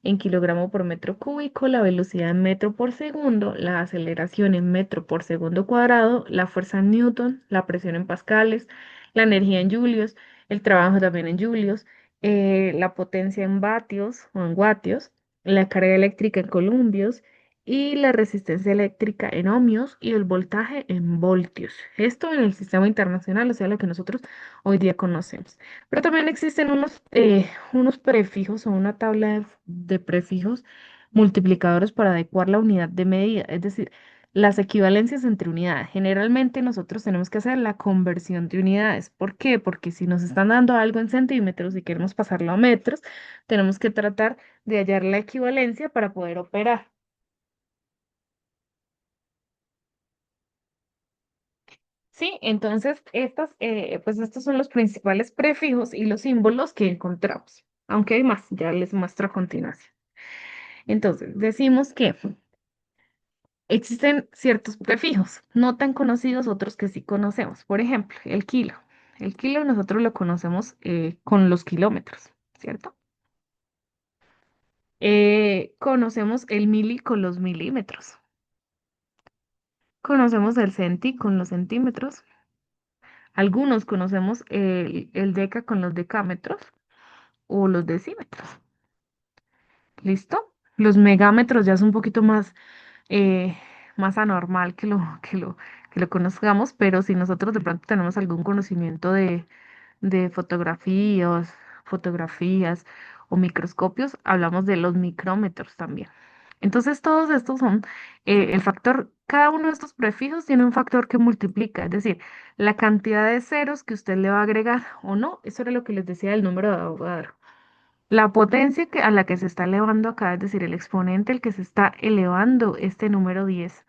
en kilogramo por metro cúbico, la velocidad en metro por segundo, la aceleración en metro por segundo cuadrado, la fuerza en newton, la presión en pascales, la energía en julios, el trabajo también en julios, la potencia en vatios o en vatios, la carga eléctrica en columbios y la resistencia eléctrica en ohmios y el voltaje en voltios. Esto en el sistema internacional, o sea, lo que nosotros hoy día conocemos. Pero también existen unos prefijos o una tabla de prefijos multiplicadores para adecuar la unidad de medida, es decir, las equivalencias entre unidades. Generalmente nosotros tenemos que hacer la conversión de unidades. ¿Por qué? Porque si nos están dando algo en centímetros y queremos pasarlo a metros, tenemos que tratar de hallar la equivalencia para poder operar. Sí, entonces pues estos son los principales prefijos y los símbolos que encontramos, aunque hay más, ya les muestro a continuación. Entonces, decimos que existen ciertos prefijos, no tan conocidos, otros que sí conocemos. Por ejemplo, el kilo. El kilo nosotros lo conocemos con los kilómetros, ¿cierto? Conocemos el mili con los milímetros. Conocemos el centi con los centímetros. Algunos conocemos el deca con los decámetros o los decímetros. ¿Listo? Los megámetros ya es un poquito más, eh, más anormal que lo conozcamos, pero si nosotros de pronto tenemos algún conocimiento de fotografías o microscopios, hablamos de los micrómetros también. Entonces, todos estos son el factor, cada uno de estos prefijos tiene un factor que multiplica, es decir, la cantidad de ceros que usted le va a agregar o no, eso era lo que les decía del número de Avogadro. La potencia a la que se está elevando acá, es decir, el exponente al que se está elevando este número 10,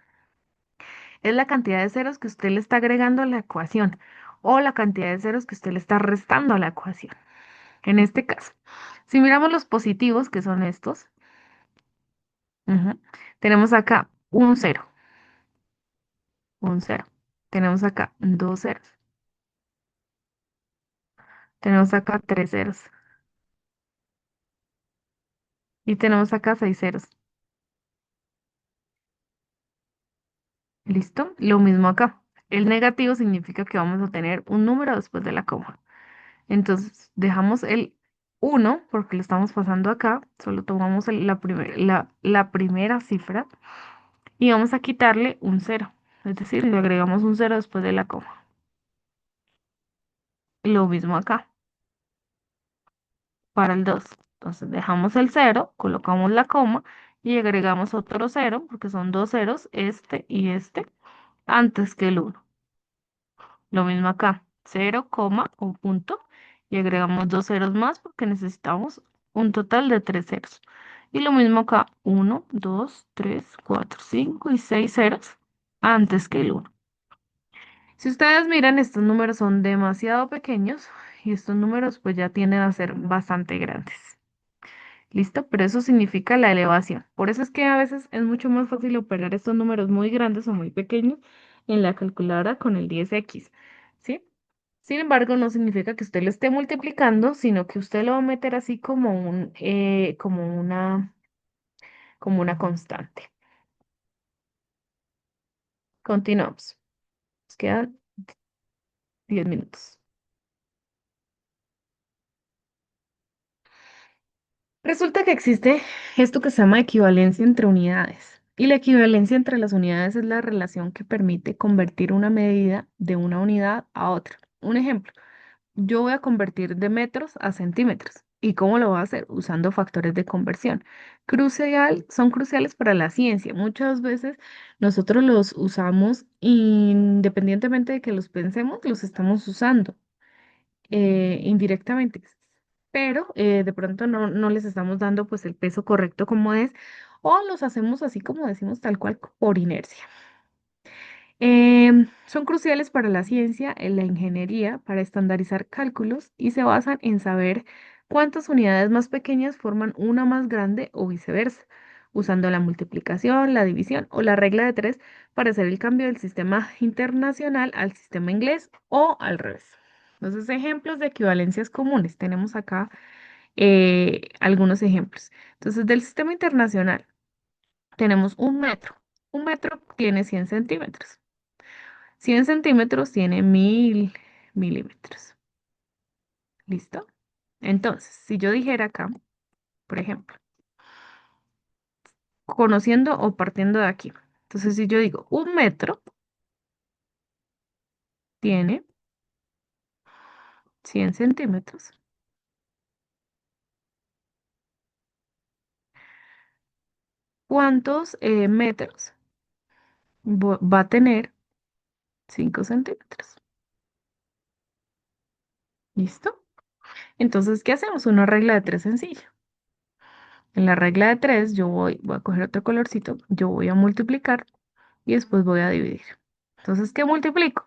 es la cantidad de ceros que usted le está agregando a la ecuación o la cantidad de ceros que usted le está restando a la ecuación. En este caso, si miramos los positivos, que son estos, ujú, tenemos acá un cero. Tenemos acá dos ceros. Tenemos acá tres ceros. Y tenemos acá seis ceros. ¿Listo? Lo mismo acá. El negativo significa que vamos a tener un número después de la coma. Entonces, dejamos el uno porque lo estamos pasando acá. Solo tomamos la primera cifra y vamos a quitarle un cero. Es decir, le agregamos un cero después de la coma. Lo mismo acá para el 2. Entonces, dejamos el cero, colocamos la coma y agregamos otro cero porque son dos ceros, este y este, antes que el uno. Lo mismo acá, cero, coma o punto y agregamos dos ceros más porque necesitamos un total de tres ceros. Y lo mismo acá, uno, 2, 3, 4, 5 y 6 ceros antes que el uno. Si ustedes miran, estos números son demasiado pequeños y estos números pues ya tienden a ser bastante grandes. ¿Listo? Pero eso significa la elevación. Por eso es que a veces es mucho más fácil operar estos números muy grandes o muy pequeños en la calculadora con el 10x. ¿Sí? Sin embargo, no significa que usted lo esté multiplicando, sino que usted lo va a meter así como una constante. Continuamos. Nos quedan 10 minutos. Resulta que existe esto que se llama equivalencia entre unidades. Y la equivalencia entre las unidades es la relación que permite convertir una medida de una unidad a otra. Un ejemplo, yo voy a convertir de metros a centímetros. ¿Y cómo lo voy a hacer? Usando factores de conversión. Son cruciales para la ciencia. Muchas veces nosotros los usamos independientemente de que los pensemos, los estamos usando indirectamente, pero de pronto no les estamos dando pues el peso correcto como es, o los hacemos así como decimos tal cual por inercia. Son cruciales para la ciencia, en la ingeniería, para estandarizar cálculos y se basan en saber cuántas unidades más pequeñas forman una más grande o viceversa, usando la multiplicación, la división o la regla de tres para hacer el cambio del sistema internacional al sistema inglés o al revés. Entonces, ejemplos de equivalencias comunes. Tenemos acá algunos ejemplos. Entonces, del sistema internacional tenemos un metro. Un metro tiene 100 centímetros. 100 centímetros tiene 1000 milímetros. ¿Listo? Entonces, si yo dijera acá, por ejemplo, conociendo o partiendo de aquí. Entonces, si yo digo un metro tiene 100 centímetros, ¿cuántos metros va a tener 5 centímetros? ¿Listo? Entonces, ¿qué hacemos? Una regla de tres sencilla. En la regla de tres, voy a coger otro colorcito, yo voy a multiplicar y después voy a dividir. Entonces, ¿qué multiplico?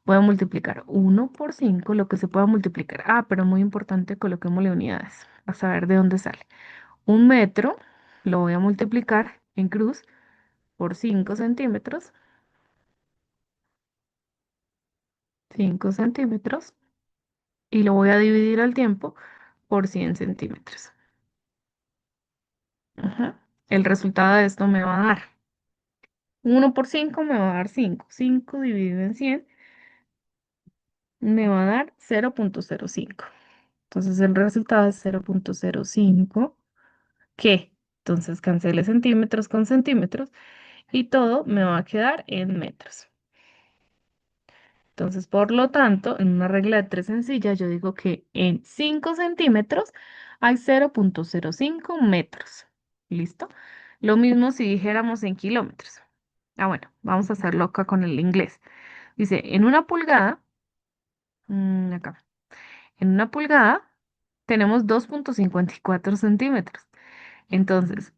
Voy a multiplicar uno por 5 lo que se pueda multiplicar. Ah, pero muy importante, coloquémosle unidades, a saber de dónde sale. Un metro lo voy a multiplicar en cruz por 5 centímetros, 5 centímetros, y lo voy a dividir al tiempo por 100 centímetros. Ajá. El resultado de esto me va a dar uno por 5 me va a dar 5. 5 dividido en 100 me va a dar 0,05. Entonces el resultado es 0,05. ¿Qué? Entonces cancele centímetros con centímetros y todo me va a quedar en metros. Entonces, por lo tanto, en una regla de tres sencilla, yo digo que en 5 centímetros hay 0,05 metros. ¿Listo? Lo mismo si dijéramos en kilómetros. Ah, bueno, vamos a hacerlo acá con el inglés. Dice, en una pulgada, acá, en una pulgada tenemos 2,54 centímetros. Entonces,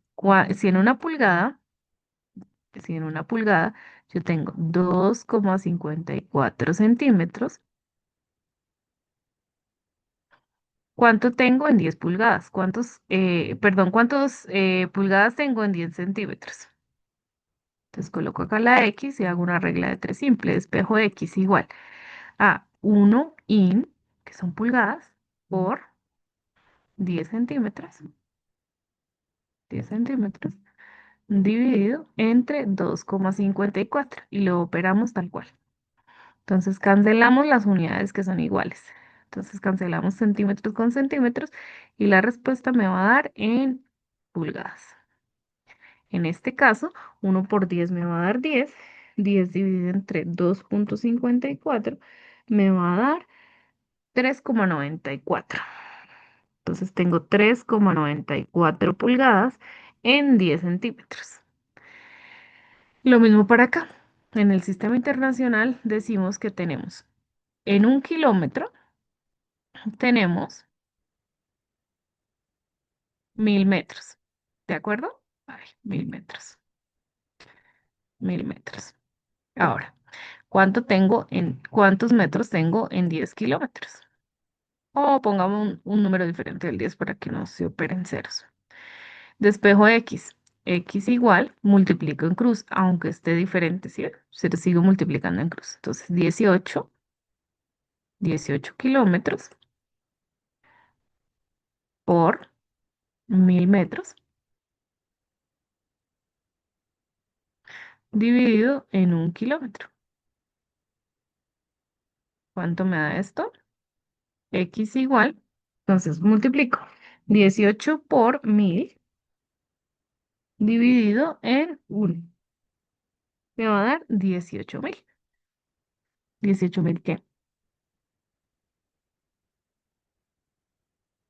si en una pulgada yo tengo 2,54 centímetros, ¿cuánto tengo en 10 pulgadas? ¿Cuántos pulgadas tengo en 10 centímetros? Entonces coloco acá la X y hago una regla de tres simple. Despejo X igual a 1 in, que son pulgadas, por 10 centímetros. 10 centímetros dividido entre 2,54 y lo operamos tal cual. Entonces cancelamos las unidades que son iguales. Entonces cancelamos centímetros con centímetros y la respuesta me va a dar en pulgadas. En este caso, 1 por 10 me va a dar 10. 10 dividido entre 2,54 me va a dar 3,94. Entonces tengo 3,94 pulgadas en 10 centímetros. Lo mismo para acá. En el sistema internacional decimos que tenemos en 1 kilómetro, tenemos 1000 metros. ¿De acuerdo? Ay, 1000 metros. 1000 metros. Ahora, ¿cuántos metros tengo en 10 kilómetros? O pongamos un número diferente del 10 para que no se operen ceros. Despejo X. X igual, multiplico en cruz, aunque esté diferente, ¿sí? Se lo sigo multiplicando en cruz. Entonces, 18 kilómetros por 1000 metros dividido en 1 kilómetro. ¿Cuánto me da esto? X igual, entonces multiplico 18 por 1000 dividido en 1. Me va a dar 18.000. ¿18.000 qué?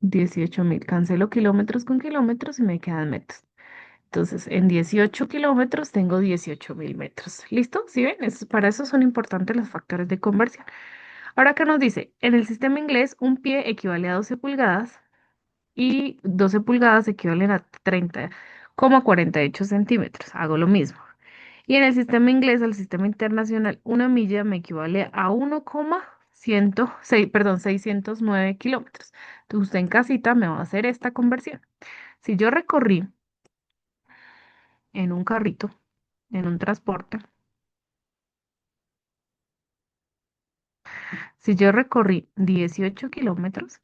18.000. Cancelo kilómetros con kilómetros y me quedan metros. Entonces, en 18 kilómetros tengo 18.000 metros. ¿Listo? ¿Sí ven? Para eso son importantes los factores de conversión. Ahora acá nos dice, en el sistema inglés, un pie equivale a 12 pulgadas y 12 pulgadas equivalen a 30,48 centímetros. Hago lo mismo. Y en el sistema inglés, al sistema internacional, una milla me equivale a 1,106, perdón, 609 kilómetros. Entonces usted en casita me va a hacer esta conversión. Si yo recorrí en un carrito, en un transporte, si yo recorrí 18 kilómetros,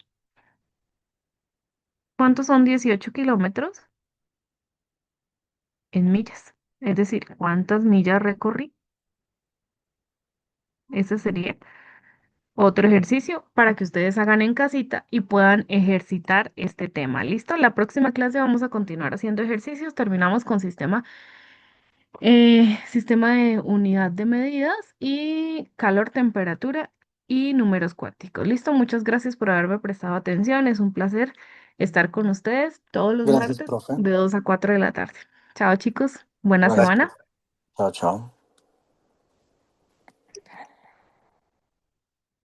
¿cuántos son 18 kilómetros? En millas. Es decir, ¿cuántas millas recorrí? Ese sería otro ejercicio para que ustedes hagan en casita y puedan ejercitar este tema. ¿Listo? La próxima clase vamos a continuar haciendo ejercicios. Terminamos con sistema de unidad de medidas y calor, temperatura y números cuánticos. ¿Listo? Muchas gracias por haberme prestado atención. Es un placer estar con ustedes todos los Gracias, martes profe. de 2 a 4 de la tarde. Chao, chicos. Buena Gracias. semana. Chao, chao.